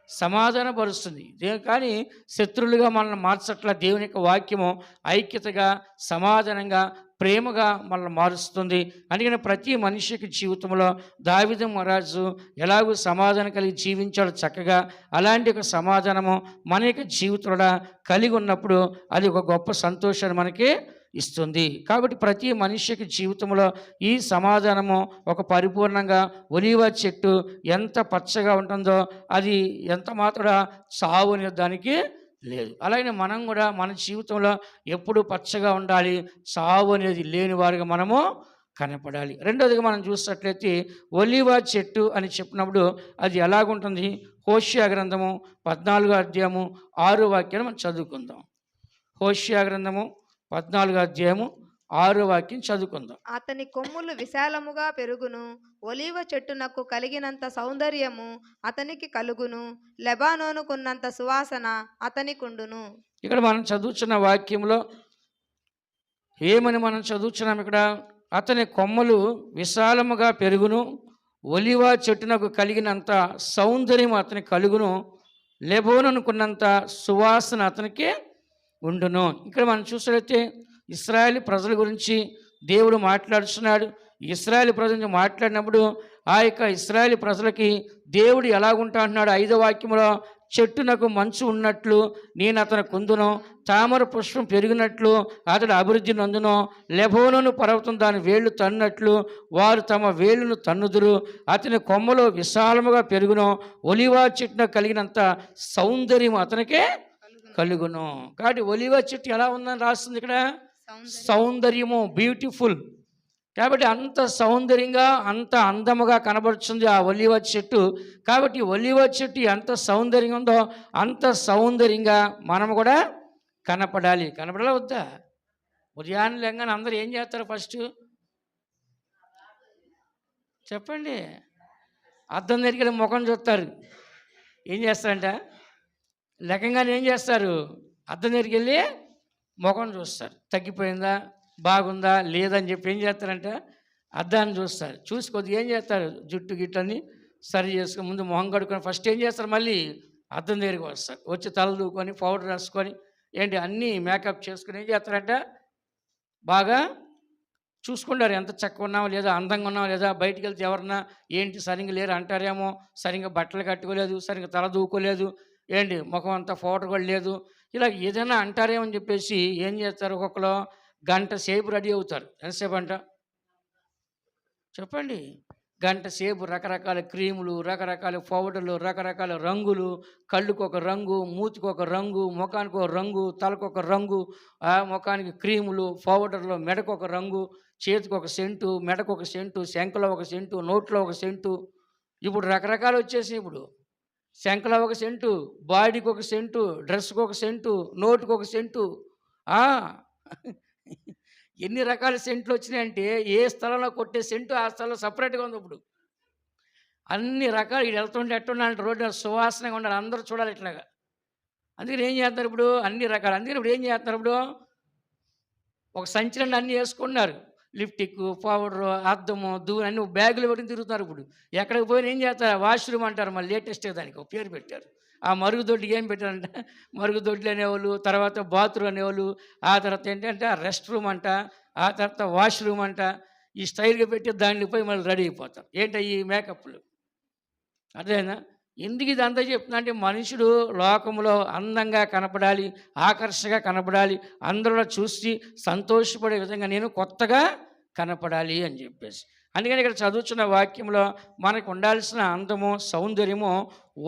సమాధానపరుస్తుంది. కానీ శత్రులుగా మనల్ని మార్చట్ల దేవుని యొక్క వాక్యము ఐక్యతగా, సమాధానంగా, ప్రేమగా మనల్ని మారుస్తుంది. అందుకని ప్రతి మనిషికి జీవితంలో దావీదు మహారాజు ఎలాగో సమాధానం కలిగి జీవించాడు చక్కగా, అలాంటి ఒక సమాధానము మన యొక్క జీవితంలో కలిగి ఉన్నప్పుడు అది ఒక గొప్ప సంతోషాన్ని మనకి ఇస్తుంది. కాబట్టి ప్రతి మనిషికి జీవితంలో ఈ సమాధానము ఒక పరిపూర్ణంగా ఒలీవ చెట్టు ఎంత పచ్చగా ఉంటుందో అది ఎంత మాత్రం సావు అనే దానికి లేదు. అలాగే మనం కూడా మన జీవితంలో ఎప్పుడు పచ్చగా ఉండాలి, సావు అనేది లేని వారిగా మనము కనపడాలి. రెండోదిగా మనం చూసినట్లయితే ఒలీవ చెట్టు అని చెప్పినప్పుడు అది ఎలాగుంటుంది? హోషేయ గ్రంథము 14వ అధ్యాయము 6వ వాక్యాన్ని మనం చదువుకుందాం. హోషేయ గ్రంథము 14వ అధ్యాయము 6వ వాక్యం చదువుకుందాం. అతని కొమ్ములు విశాలముగా పెరుగును, ఒలీవ చెట్టునకు కలిగినంత సౌందర్యము అతనికి కలుగును, లెబానోనుకున్నంత సువాసన అతనికుండును. ఇక్కడ మనం చదువుతున్న వాక్యంలో ఏమని మనం చదువుతున్నాం? ఇక్కడ అతని కొమ్మలు విశాలముగా పెరుగును, ఒలీవ చెట్టునకు కలిగినంత సౌందర్యం అతనికి కలుగును, లెబానోనుకున్నంత సువాసన అతనికి ఉండును. ఇక్కడ మనం చూసినట్లయితే ఇశ్రాయేలు ప్రజల గురించి దేవుడు మాట్లాడుతున్నాడు. ఇశ్రాయేలు ప్రజల గురించి మాట్లాడినప్పుడు ఆ యొక్క ఇశ్రాయేలు ప్రజలకి దేవుడు ఎలాగుంటా అంటున్నాడు? 5వ వాక్యంలో, చెట్టునకు మంచు ఉన్నట్లు నేను అతని కుందును, తామర పుష్పం పెరిగినట్లు అతడు అభివృద్ధి నందును, లెబానోను పర్వతం దాని వేళ్ళు తన్నట్లు వారు తమ వేళ్ళను తన్నుదురు, అతని కొమ్మలో విశాలముగా పెరుగును, ఒలీవ చెట్టున కలిగినంత సౌందర్యం అతనికే కలుగును. కాబట్టి ఒలీవ చెట్టు ఎలా ఉందని రాస్తుంది ఇక్కడ? సౌందర్యము, బ్యూటిఫుల్. కాబట్టి అంత సౌందర్యంగా, అంత అందముగా కనబడుతుంది ఆ ఒలీవ చెట్టు. కాబట్టి ఒలీవ చెట్టు ఎంత సౌందర్యంగా ఉందో అంత సౌందర్యంగా మనం కూడా కనపడాలి. కనపడాలా వద్దా? ఉదయాన్నే లేగానే అందరూ ఏం చేస్తారు? ఫస్ట్ చెప్పండి. అద్దం దగ్గరికి వెళ్ళి ముఖం చూస్తారు. ఏం చేస్తారంట? లేకంగానే ఏం చేస్తారు? అద్దం దగ్గరికి వెళ్ళి ముఖం చూస్తారు. తగ్గిపోయిందా, బాగుందా, లేదని చెప్పి ఏం చేస్తారంట? అద్దాన్ని చూస్తారు. చూసి కొద్దిగా ఏం చేస్తారు? జుట్టు గిట్టని సరి చేసుకొని ముందు మొహం కడుక్కొని ఫస్ట్ ఏం చేస్తారు? మళ్ళీ అద్దం దగ్గరికి వస్తారు. వచ్చి తల దూకొని పౌడర్ వేసుకొని ఏంటి అన్నీ మేకప్ చేసుకొని ఏం చేస్తారంట? బాగా చూసుకుంటారు. ఎంత చక్కగా ఉన్నామో లేదా, అందంగా ఉన్నామో లేదా, బయటికి వెళ్తే ఎవరన్నా ఏంటి సరిగ్గా లేరు అంటారేమో, సరిగ్గా బట్టలు కట్టుకోలేదు, సరిగ్గా తల దూకోలేదు, ఏంటి ముఖం అంతా పౌడర్ కూడా లేదు, ఇలా ఏదైనా అంటారేమో అని చెప్పేసి ఏం చేస్తారు? ఒక్కొక్కరు గంట సేపు రెడీ అవుతారు. ఎంతసేపు అంట చెప్పండి? గంట సేపు రకరకాల క్రీములు, రకరకాల పౌడర్లు, రకరకాల రంగులు, కళ్ళుకు ఒక రంగు, మూతికి ఒక రంగు, ముఖానికి ఒక రంగు, తలకు ఒక రంగు, ముఖానికి క్రీములు, పౌడర్లు, మెడకు ఒక రంగు, చేతికి ఒక సెంటు, మెడకు ఒక సెంటు, శంఖలో ఒక సెంటు, నోట్లో ఒక సెంటు. ఇప్పుడు రకరకాలు వచ్చేసి ఇప్పుడు శంఖలో ఒక సెంటు, బాడీకి ఒక సెంటు, డ్రెస్కి ఒక సెంటు, నోటికి ఒక సెంటు. ఎన్ని రకాల సెంట్లు వచ్చినాయంటే ఏ స్థలంలో కొట్టే సెంటు ఆ స్థలంలో సపరేట్గా ఉంది. ఇప్పుడు అన్ని రకాలు ఇటు వెళ్తుంటే ఎట్టుండాలంటే రోడ్డు సువాసనగా ఉండాలి, అందరూ చూడాలి ఇట్లాగా. అందుకని ఏం చేస్తున్నారు ఇప్పుడు? అన్ని రకాలు. అందుకని ఇప్పుడు ఏం చేస్తున్నారు? ఇప్పుడు ఒక సంచిలో అన్నీ వేసుకున్నారు. లిప్టిక్, పౌడరు, అద్దము, దూరం అన్ని బ్యాగులు పెట్టుకుని తిరుగుతున్నారు. ఇప్పుడు ఎక్కడికి పోయినా ఏం చేస్తారు? వాష్రూమ్ అంటారు. మళ్ళీ లేటెస్ట్గా దానికి ఒక పేరు పెట్టారు. ఆ మరుగుదొడ్డికి ఏం పెట్టారంట? మరుగుదొడ్లు అనేవాళ్ళు, తర్వాత బాత్రూమ్ అనేవాళ్ళు, ఆ తర్వాత ఏంటంటే ఆ రెస్ట్ రూమ్ అంట, ఆ తర్వాత వాష్రూమ్ అంట. ఈ స్టైల్గా పెట్టి దానికి పోయి మళ్ళీ రెడీ అయిపోతారు. ఏంటి ఈ మేకప్లు? అదేనా? ఎందుకు ఇది అంతా చెప్తున్నా అంటే మనుషుడు లోకంలో అందంగా కనపడాలి, ఆకర్షగా కనపడాలి, అందరిలో చూసి సంతోషపడే విధంగా నేను కొత్తగా కనపడాలి అని చెప్పేసి. అందుకని ఇక్కడ చదువుతున్న వాక్యంలో మనకు ఉండాల్సిన అందము, సౌందర్యము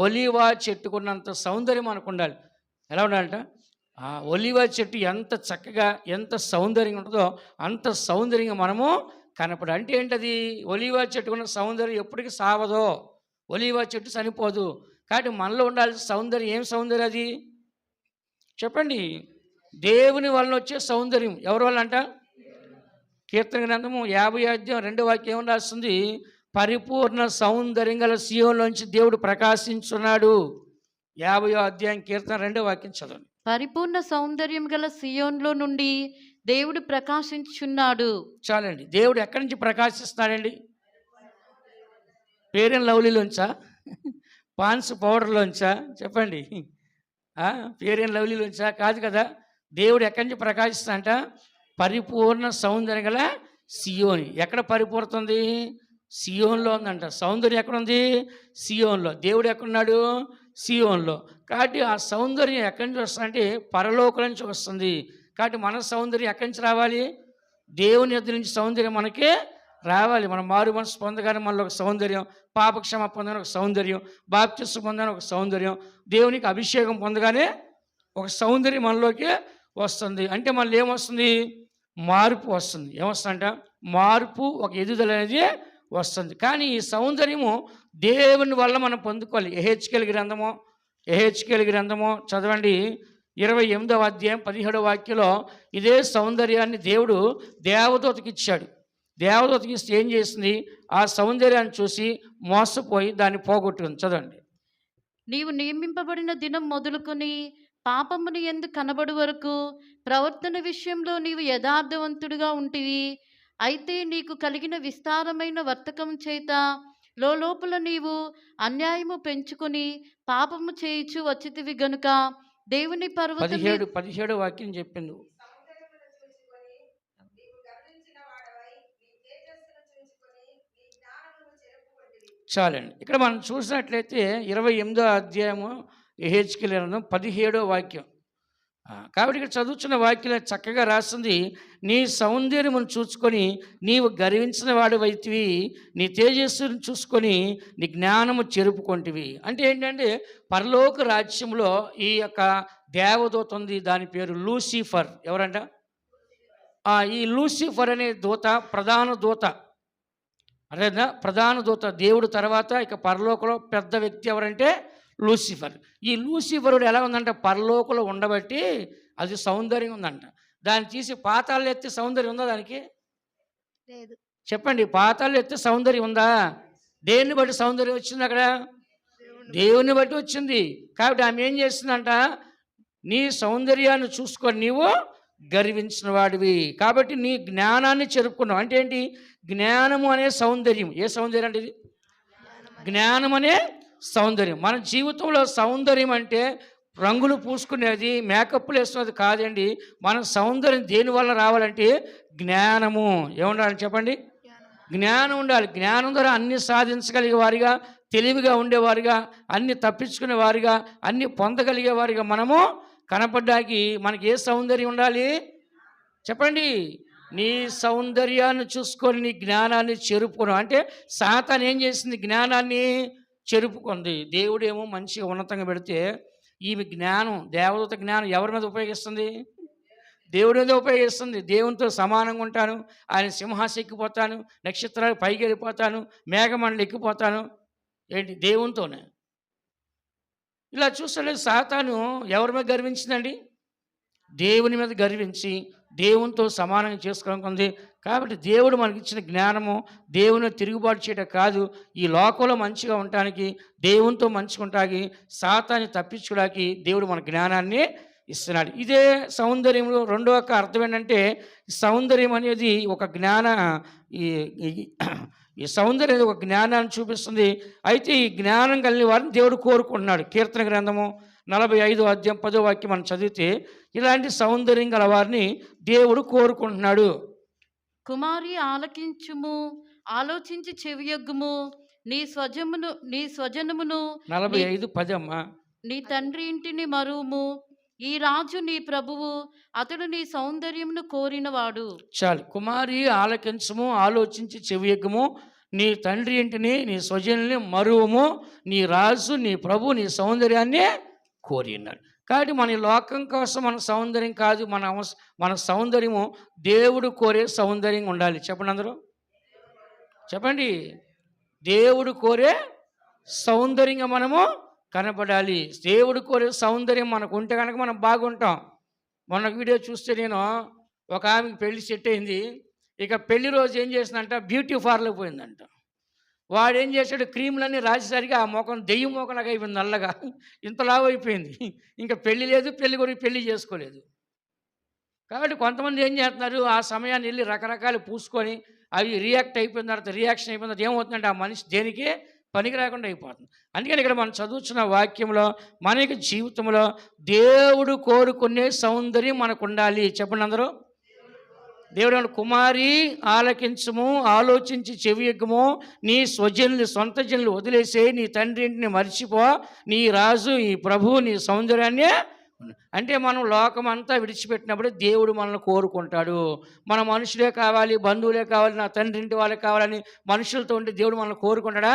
ఒలీవ చెట్టుకున్నంత సౌందర్యం మనకు ఉండాలి. ఎలా ఉండాలంట? ఆ ఒలీవ చెట్టు ఎంత చక్కగా, ఎంత సౌందర్యంగా ఉంటుందో అంత సౌందర్యంగా మనము కనపడాలి. అంటే ఏంటది? ఒలీవ చెట్టుకున్న సౌందర్యం ఎప్పటికీ సావదో, ఒలీవ చెట్టు చనిపోదు. కాబట్టి మనలో ఉండాల్సిన సౌందర్యం ఏం సౌందర్యం అది? చెప్పండి. దేవుని వలన వచ్చే సౌందర్యం. ఎవరి వల్ల అంట? కీర్తన గ్రంథము 50వ అధ్యాయం 2వ వాక్యం ఏమని రాస్తుంది? పరిపూర్ణ సౌందర్యం గల సీయోనులోంచి దేవుడు ప్రకాశించున్నాడు. 50వ అధ్యాయం కీర్తన 2వ వాక్యం చదవండి. పరిపూర్ణ సౌందర్యం గల సియోన్లో నుండి దేవుడు ప్రకాశించుచున్నాడు. చాలండి. దేవుడు ఎక్కడి నుంచి ప్రకాశిస్తున్నాడండి? ఫెయిర్ అండ్ లవ్లీలోంచా? పాన్స్ పౌడర్లోంచా? చెప్పండి. ఫెయిర్ అండ్ లవ్లీలోంచా? కాదు కదా. దేవుడు ఎక్కడి నుంచి ప్రకాశిస్తాడంట? పరిపూర్ణ సౌందర్యం గల సియోని. ఎక్కడ పరిపూర్తుంది? సియోన్లో ఉందంట. సౌందర్యం ఎక్కడుంది? సియోన్లో. దేవుడు ఎక్కడున్నాడు? సియోన్లో. కాబట్టి ఆ సౌందర్యం ఎక్కడి నుంచి వస్తుందంటే పరలోకం నుంచి వస్తుంది. కాబట్టి మన సౌందర్యం ఎక్కడి నుంచి రావాలి? దేవుని యొద్ద నుంచి సౌందర్యం మనకే రావాలి. మనం మారు మనసు పొందగానే మనలో ఒక సౌందర్యం, పాపక్షమ పొందగానే ఒక సౌందర్యం, బాప్తిస్మం పొందగానే ఒక సౌందర్యం, దేవునికి అభిషేకం పొందగానే ఒక సౌందర్యం మనలోకి వస్తుంది. అంటే మనలో ఏమొస్తుంది? మార్పు వస్తుంది. ఏమొస్తుందంట? మార్పు, ఒక ఎదుగుదల అనేది వస్తుంది. కానీ ఈ సౌందర్యము దేవుని వల్ల మనం పొందుకోవాలి. ఎహెచ్కేల్ గ్రంథము చదవండి. 28వ అధ్యాయం 17వ వాక్యంలో ఇదే సౌందర్యాన్ని దేవుడు దేవదూతకి ఇచ్చాడు. దేవదూతకి ఇస్తే ఏం చేసింది? ఆ సౌందర్యాన్ని చూసి మోసపోయి దాన్ని పోగొట్టుకుంది. చదవండి. నీవు నియమింపబడిన దినం మొదలుకొని పాపముని యందు కనబడు వరకు ప్రవర్తన విషయంలో నీవు యథార్థవంతుడిగా ఉంటివి. అయితే నీకు కలిగిన విస్తారమైన వర్తకం చేత లోపల నీవు అన్యాయము పెంచుకొని పాపము చేయుచు వచ్చితివి గనుక దేవుని పర్వతం 17వ వాక్యం చెప్పింది. చాలండి. ఇక్కడ మనం చూసినట్లయితే 28వ అధ్యాయము ఎహెచ్కేల్ గ్రంథం 17వ వాక్యం. కాబట్టి ఇక్కడ చదువుతున్న వాక్యం చక్కగా రాస్తుంది. నీ సౌందర్యమును చూసుకొని నీవు గర్వించిన వాడివైతివి, నీ తేజస్సును చూసుకొని నీ జ్ఞానము చెరుపుకొంటివి. అంటే ఏంటంటే పరలోక రాజ్యంలో ఈ యొక్క దేవదూత ఉంది. దాని పేరు లూసిఫర్. ఎవరంట? ఈ లూసిఫర్ అనే దూత ప్రధాన దూత. అదేనా? ప్రధాన దూత. దేవుడు తర్వాత ఇక పరలోకంలో పెద్ద వ్యక్తి ఎవరంటే లూసిఫర్. ఈ లూసిఫరుడు ఎలా ఉందంట? పరలోకంలో ఉండబట్టి అది సౌందర్యం ఉందంట. దాన్ని తీసి పాతాళం ఎత్తే సౌందర్యం ఉందా దానికి? లేదు. చెప్పండి. పాతాళం ఎత్తే సౌందర్యం ఉందా? దేన్ని బట్టి సౌందర్యం వచ్చింది అక్కడ? దేవుని బట్టి వచ్చింది. కాబట్టి ఆమె ఏం చేస్తుందంట? నీ సౌందర్యాన్ని చూసుకొని నీవు గర్వించిన వాడివి కాబట్టి నీ జ్ఞానాన్ని చెరుపుకున్నావు. అంటే ఏంటి? జ్ఞానము అనే సౌందర్యం. ఏ సౌందర్యం అంటే ఇది? జ్ఞానం అనే సౌందర్యం. మన జీవితంలో సౌందర్యం అంటే రంగులు పూసుకునేది, మేకప్లు వేస్తున్నది కాదండి. మన సౌందర్యం దేనివల్ల రావాలంటే జ్ఞానము. ఏముండాలని చెప్పండి? జ్ఞానం ఉండాలి. జ్ఞానం ద్వారా అన్ని సాధించగలిగే వారిగా, తెలివిగా ఉండేవారిగా, అన్ని తప్పించుకునే వారిగా, అన్ని పొందగలిగే వారిగా మనము కనపడ్డానికి మనకి ఏ సౌందర్యం ఉండాలి? చెప్పండి. నీ సౌందర్యాన్ని చూసుకొని నీ జ్ఞానాన్ని చెరుపుకున్నావు. అంటే సాతాను ఏం చేసింది? జ్ఞానాన్ని చెరుపుకుంది. దేవుడేమో మంచిగా ఉన్నతంగా పెడితే ఈమె జ్ఞానం, దేవదూత జ్ఞానం ఎవరి మీద ఉపయోగిస్తుంది? దేవుడి మీద ఉపయోగిస్తుంది. దేవునితో సమానంగా ఉంటాను, ఆయన సింహాసనం ఎక్కిపోతాను, నక్షత్రాలు పైకి వెళ్ళిపోతాను, మేఘమండలి ఎక్కిపోతాను. ఏంటి? దేవునితోనే. ఇలా చూస్తే సాతాను ఎవరి మీద గర్వించిందండి? దేవుని మీద గర్వించి దేవునితో సమానంగా చేసుకోనుకుంది. కాబట్టి దేవుడు మనకిచ్చిన జ్ఞానము దేవుని తిరుగుబాటు చేయడం కాదు, ఈ లోకంలో మంచిగా ఉండటానికి, దేవునితో మంచిగా ఉండటానికి, సాతాన్ని తప్పించుకోవడానికి దేవుడు మన జ్ఞానాన్ని ఇస్తున్నాడు. ఇదే సౌందర్యంలో రెండో ఒక అర్థం ఏంటంటే సౌందర్యం అనేది ఒక ఈ సౌందర్యం అనేది ఒక జ్ఞానాన్ని చూపిస్తుంది. అయితే ఈ జ్ఞానం కలిగిన వారిని దేవుడు కోరుకుంటున్నాడు. కీర్తన గ్రంథము 45వ అధ్యాయం 10వ వాక్యం మనం చదివితే ఇలాంటి సౌందర్యం గల వారిని దేవుడు కోరుకుంటున్నాడు. కుమారి ఆలకించుము, ఆలోచించి చెవియొగ్గుము, నీ స్వజనమును 45:10 అమ్మా. నీ తండ్రి ఇంటిని మరువుము. ఈ రాజు నీ ప్రభువు, అతడు నీ సౌందర్యమును కోరినవాడు. చాలు. కుమారి ఆలకించము, ఆలోచించి చెవియొగ్గుము, నీ తండ్రి ఇంటిని నీ స్వజనుల్ని మరువము, నీ రాజు నీ ప్రభు నీ సౌందర్యాన్ని కోరి ఉన్నాడు. కాబట్టి మన లోకం కోసం మన సౌందర్యం కాదు, మన సౌందర్యము దేవుడు కోరే సౌందర్యం ఉండాలి. చెప్పండి అందరూ. చెప్పండి. దేవుడు కోరే సౌందర్యంగా మనము కనపడాలి. దేవుడు కోరే సౌందర్యం మనకు ఉంటే కనుక మనం బాగుంటాం. మొన్న వీడియో చూస్తే నేను ఒక ఆమెకి పెళ్లి సెట్ అయింది. ఇక పెళ్లి రోజు ఏం చేసిందంట? బ్యూటీ పార్లర్కి పోయిందంట. వాడేం చేశాడు, క్రీములన్నీ రాసేసరికి ఆ ముఖం దెయ్యం ముఖంలాగా అయిపోయింది, నల్లగా ఇంత లావు అయిపోయింది. ఇంకా పెళ్లి లేదు, పెళ్లి చేసుకోలేదు. కాబట్టి కొంతమంది ఏం చేస్తున్నారు, ఆ సమయాన్ని వెళ్ళి రకరకాలు పూసుకొని అవి రియాక్షన్ అయిపోయిన తర్వాత ఏమవుతుందంటే ఆ మనిషి దేనికి పనికి రాకుండా అయిపోతుంది. అందుకని ఇక్కడ మనం చదువుతున్న వాక్యంలో మన యొక్క జీవితంలో దేవుడు కోరుకునే సౌందర్యం మనకు ఉండాలి. చెప్పండి అందరూ. దేవుడు కుమారి ఆలకించము, ఆలోచించి చెవియగ్గము, నీ సొంత జనులు వదిలేసే, నీ తండ్రి ఇంటిని మర్చిపో, నీ రాజు ఈ ప్రభువు నీ సౌందర్యాన్ని. అంటే మనం లోకమంతా విడిచిపెట్టినప్పుడు దేవుడు మనల్ని కోరుకుంటాడు. మన మనుషులే కావాలి, బంధువులే కావాలి, నా తండ్రి ఇంటి వాళ్ళే కావాలని మనుషులతో ఉంటే దేవుడు మనల్ని కోరుకుంటాడా?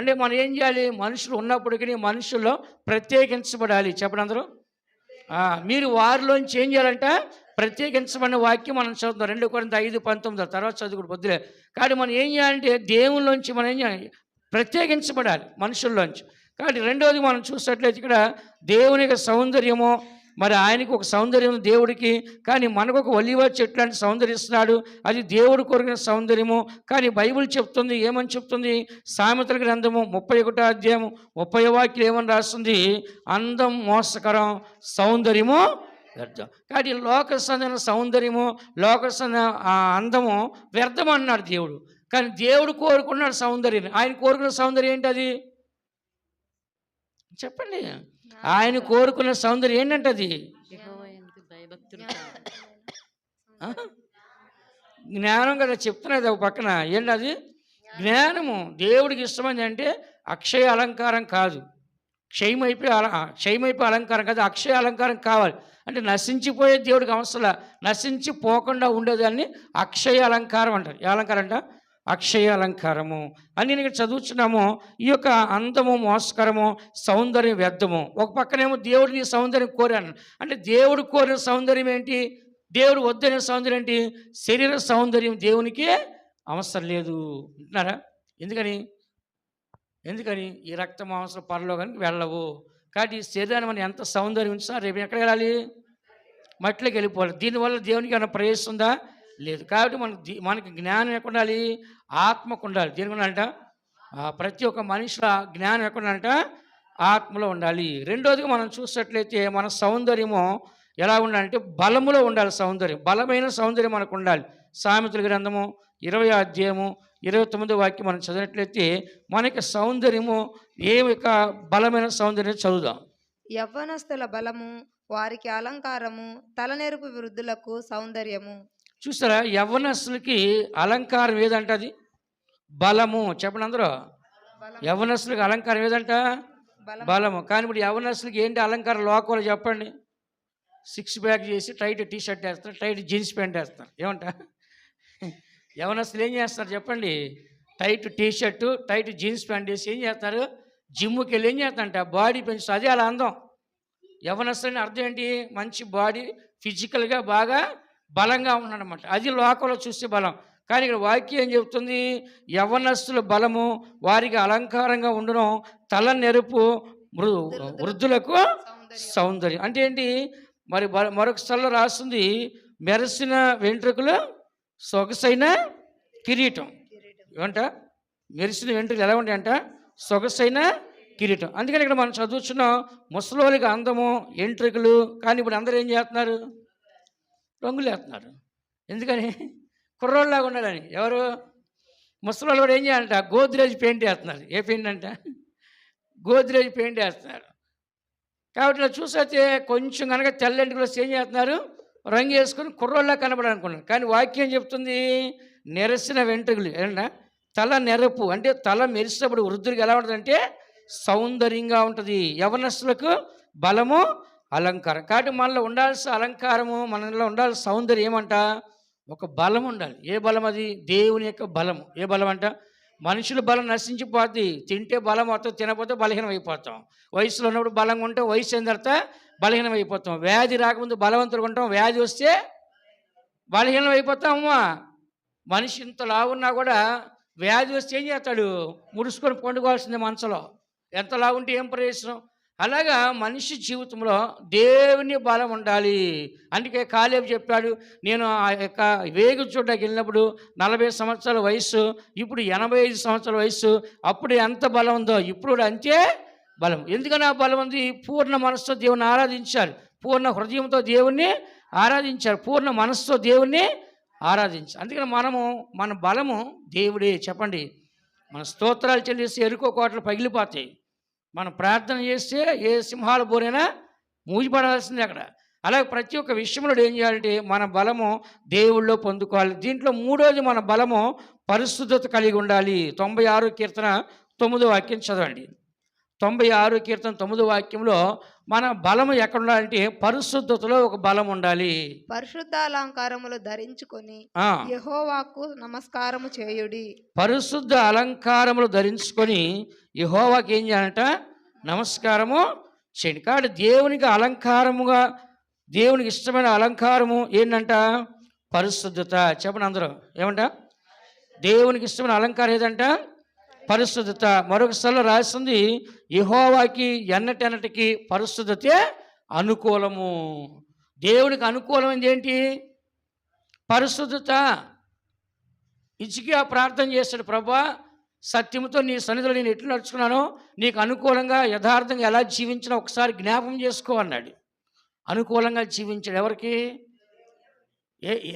అంటే మనం ఏం చేయాలి, మనుషులు ఉన్నప్పటికీ మనుషుల్లో ప్రత్యేకించబడాలి. చెప్పండి అందరూ. మీరు వారిలోంచి ఏం చేయాలంట, ప్రత్యేకించబడిన వాక్యం మనం చదువుతాం 2 కొరింథీ 5:19 తర్వాత చదువుకుని పొద్దులే. కాబట్టి మనం ఏం చేయాలంటే దేవుళ్ళలోంచి మనం ఏం చేయాలి, ప్రత్యేకించబడాలి మనుషుల్లోంచి. కాబట్టి రెండోది మనం చూసినట్లయితే ఇక్కడ దేవుని యొక్క సౌందర్యము, మరి ఆయనకు ఒక సౌందర్యం దేవుడికి, కానీ మనకు ఒక ఒలీవ చెట్టు లాంటి సౌందర్యం ఇస్తున్నాడు. అది దేవుడు కోరిన సౌందర్యము. కానీ బైబిల్ చెప్తుంది, ఏమని చెప్తుంది, సామెతల గ్రంథము 31వ అధ్యాయము 30వ వాక్యం ఏమని రాస్తుంది, అందం మోసకరం, సౌందర్యము వ్యర్థం. కాబట్టి లోక సంబంధమైన సౌందర్యము, లోక అందము వ్యర్థం అన్నాడు దేవుడు. కానీ దేవుడు కోరుకున్నాడు సౌందర్యం. ఆయన కోరుకున్న సౌందర్యం ఏంటి అది చెప్పండి. ఆయన కోరుకున్న సౌందర్యం ఏంటంటే అది జ్ఞానం కదా చెప్తున్నది ఒక పక్కన. ఏంటి అది జ్ఞానము. దేవుడికి ఇష్టమైంది అంటే అక్షయ అలంకారం కాదు, క్షయమైపోయే అలంకారం కాదు, అక్షయ అలంకారం కావాలి. అంటే నశించిపోయే దేవుడికి అవసరం, నశించిపోకుండా ఉండేదాన్ని అక్షయ అలంకారం అంటారు. ఏ అలంకారం అంట, అక్షయ అలంకారము అని నేను ఇక్కడ చదువుతున్నాము. ఈ యొక్క అందము మోసకరము, సౌందర్యం వ్యర్థము. ఒక పక్కనేమో దేవుడిని సౌందర్యం కోరాను అంటే దేవుడు కోరిన సౌందర్యం ఏంటి, దేవుడు వద్దనే సౌందర్యం ఏంటి, శరీర సౌందర్యం దేవునికి అవసరం లేదు అంటున్నారా. ఎందుకని ఈ రక్త మాంసం పరలోకానికి వెళ్ళవు. కాబట్టి ఈ శరీరాన్ని మనం ఎంత సౌందర్యం ఉంచినా రేపు ఎక్కడ వెళ్ళాలి, మట్టిలోకి వెళ్ళిపోవాలి. దీనివల్ల దేవునికి ఏమైనా ప్రవేశం ఉందా, లేదు. కాబట్టి మనకి జ్ఞానం ఎక్కడ ఉండాలి, ఆత్మకు ఉండాలి. దేనికి ఉండాలంట, ప్రతి ఒక్క మనిషిలో జ్ఞానం ఎక్కడ ఉండాలంట, ఆత్మలో ఉండాలి. రెండోదిగా మనం చూసినట్లయితే మన సౌందర్యము ఎలా ఉండాలంటే బలములో ఉండాలి. సౌందర్యం, బలమైన సౌందర్యం మనకు ఉండాలి. సామెతల గ్రంథము 20వ అధ్యాయము 29వ వాక్యం మనం చదివినట్లయితే మనకి సౌందర్యము ఏ యొక్క బలమైన సౌందర్యం చదువుదాం. యవ్వనస్తుల బలము, వారికి అలంకారము, తలనెరుపు వృద్ధులకు సౌందర్యము. చూస్తారా, యవ్వనస్తులకి అలంకారం ఏదంట, అది బలము. చెప్పండి అందరూ. యవ్వనస్తులకి అలంకారం ఏదంట, బలము. కానీ ఇప్పుడు యవ్వనస్తులకి ఏంటి అలంకారం లోకంలో చెప్పండి, 6 ప్యాక్ చేసి టైట్ టీ షర్ట్ వేస్తారు, టైట్ జీన్స్ ప్యాంట్ వేస్తారు. ఏమంట యవ్వనస్తులు ఏం చేస్తారు చెప్పండి, tight T shirt, tight jeans pant వేసి ఏం చేస్తారు, జిమ్కి వెళ్ళి ఏం చేస్తారంట, బాడీ పెంచుతారు. అదే అలా అందం. యవ్వనస్తులని అర్థం ఏంటి, మంచి బాడీ, ఫిజికల్గా బాగా బలంగా ఉన్నాడనమాట. అది లోకంలో చూస్తే బలం. కానీ ఇక్కడ వాక్యం ఏం చెబుతుంది, యవ్వనస్తుల బలము వారికి అలంకారంగా ఉండడం, తల నెరుపు వృద్ధులకు సౌందర్యం. అంటే ఏంటి మరి, మరొక స్థలంలో రాస్తుంది, మెరసిన వెంట్రుకలు సొగసైన కిరీటం. ఏమంట, మెరిసిన వెంట్రుకలు ఎలా ఉంటాయంట, సొగసైన కిరీటం. అందుకని ఇక్కడ మనం చదువుతున్నాం, ముసలోళ్ళకి అందము వెంట్రుకలు. కానీ ఇప్పుడు అందరూ ఏం చేస్తున్నారు, రంగులు వేస్తున్నారు. ఎందుకని, కుర్రోళ్ళలాగా ఉండాలని. ఎవరు, ముసలోళ్ళు కూడా ఏం చేయాలంట, గోద్రేజ్ పెయింట్ వేస్తున్నారు. ఏ పెయింట్ అంట, గోద్రేజ్ పెయింట్ వేస్తున్నారు. కాబట్టి ఇలా చూసైతే కొంచెం కనుక తెల్లెంటికలు ఏం చేస్తున్నారు, రంగు వేసుకొని కుర్రోళ్ళలా కనబడాలనుకున్నారు. కానీ వాక్యం చెప్తుంది, నెరసిన వెంట్రుకలు ఏంటంటే తల నెరపు, అంటే తల మెరిసినప్పుడు వృద్ధుడికి ఎలా ఉంటుందంటే సౌందర్యంగా ఉంటుంది. యవనస్తులకు బలము, అలంకారం. కాబట్టి మనలో ఉండాల్సిన అలంకారము, మనలో ఉండాల్సిన సౌందర్యం ఏమంట, ఒక బలం ఉండాలి. ఏ బలం అది, దేవుని యొక్క బలము. ఏ బలం అంట, మనుషుల బలం నశించిపోద్ది. తింటే బలం అవుతుంది, తినకపోతే బలహీనం అయిపోతాం. వయసులో ఉన్నప్పుడు బలంగా ఉంటే వయసు అయిన తర్వాత బలహీనం అయిపోతాం. వ్యాధి రాకముందు బలవంతులుగా ఉంటాం, వ్యాధి వస్తే బలహీనం అయిపోతామమ్మా. మనిషి ఇంత లావున్నా కూడా వ్యాధి వస్తే ఏం చేస్తాడు, ముడుచుకొని పండుకోవాల్సిందే మంచంలో. ఎంత లావుంటే ఏం ప్రయోజనం. అలాగా మనిషి జీవితంలో దేవుని బలం ఉండాలి. అందుకే కాలేబు చెప్పాడు, నేను ఆ యొక్క వేగు చూడడానికి వెళ్ళినప్పుడు 40 సంవత్సరాల వయస్సు, ఇప్పుడు 85 సంవత్సరాల వయస్సు. అప్పుడు ఎంత బలం ఉందో ఇప్పుడు కూడా అంతే బలం. ఎందుకని ఆ బలం ఉంది? పూర్ణ మనసుతో దేవుని ఆరాధించారు, పూర్ణ హృదయంతో దేవుణ్ణి ఆరాధించారు, పూర్ణ మనసుతో దేవుణ్ణి ఆరాధించారు. అందుకని మన బలము దేవుడే. చెప్పండి, మన స్తోత్రాలు చెల్లిస్తే ఎరుకో కోటలు పగిలిపోతాయి. మనం ప్రార్థన చేస్తే ఏ సింహాల బోరైనా మూగిపడాల్సిందే అక్కడ. అలాగే ప్రతి ఒక్క విషయంలో ఏం చేయాలంటే మన బలము దేవుళ్ళో పొందుకోవాలి. దీంట్లో మూడోది మన బలము పరిశుద్ధత కలిగి ఉండాలి. 96 కీర్తన 9వ వాక్యం చదవండి. 96 కీర్తన 9వ వాక్యంలో మన బలము ఎక్కడ ఉండాలంటే పరిశుద్ధతలో ఒక బలం ఉండాలి. పరిశుద్ధ అలంకారములు ధరించుకొని యెహోవాకు నమస్కారము చేయుడి. పరిశుద్ధ అలంకారములు ధరించుకొని యెహోవాకి ఏం చేయాలంట? నమస్కారము చేయండి. కాబట్టి దేవునికి అలంకారముగా, దేవునికి ఇష్టమైన అలంకారము ఏంటంట? పరిశుద్ధత. చెప్పండి అందరూ, ఏమంట? దేవునికి ఇష్టమైన అలంకారం ఏదంట? పరిశుద్ధత. మరొకసారి రాస్తుంది, యెహోవాకి ఎన్నటెన్నటికి పరిశుద్ధతే అనుకూలము. దేవునికి అనుకూలమైనది ఏంటి? పరిశుద్ధత. హిజ్కియా ప్రార్థన చేస్తాడు, ప్రభా సత్యముతో నీ సన్నిధిలో నేను ఎట్లు నడుచుకున్నానో, నీకు అనుకూలంగా యథార్థంగా ఎలా జీవించినా ఒకసారి జ్ఞాపం చేసుకో అన్నాడు. అనుకూలంగా జీవించాడు. ఎవరికి?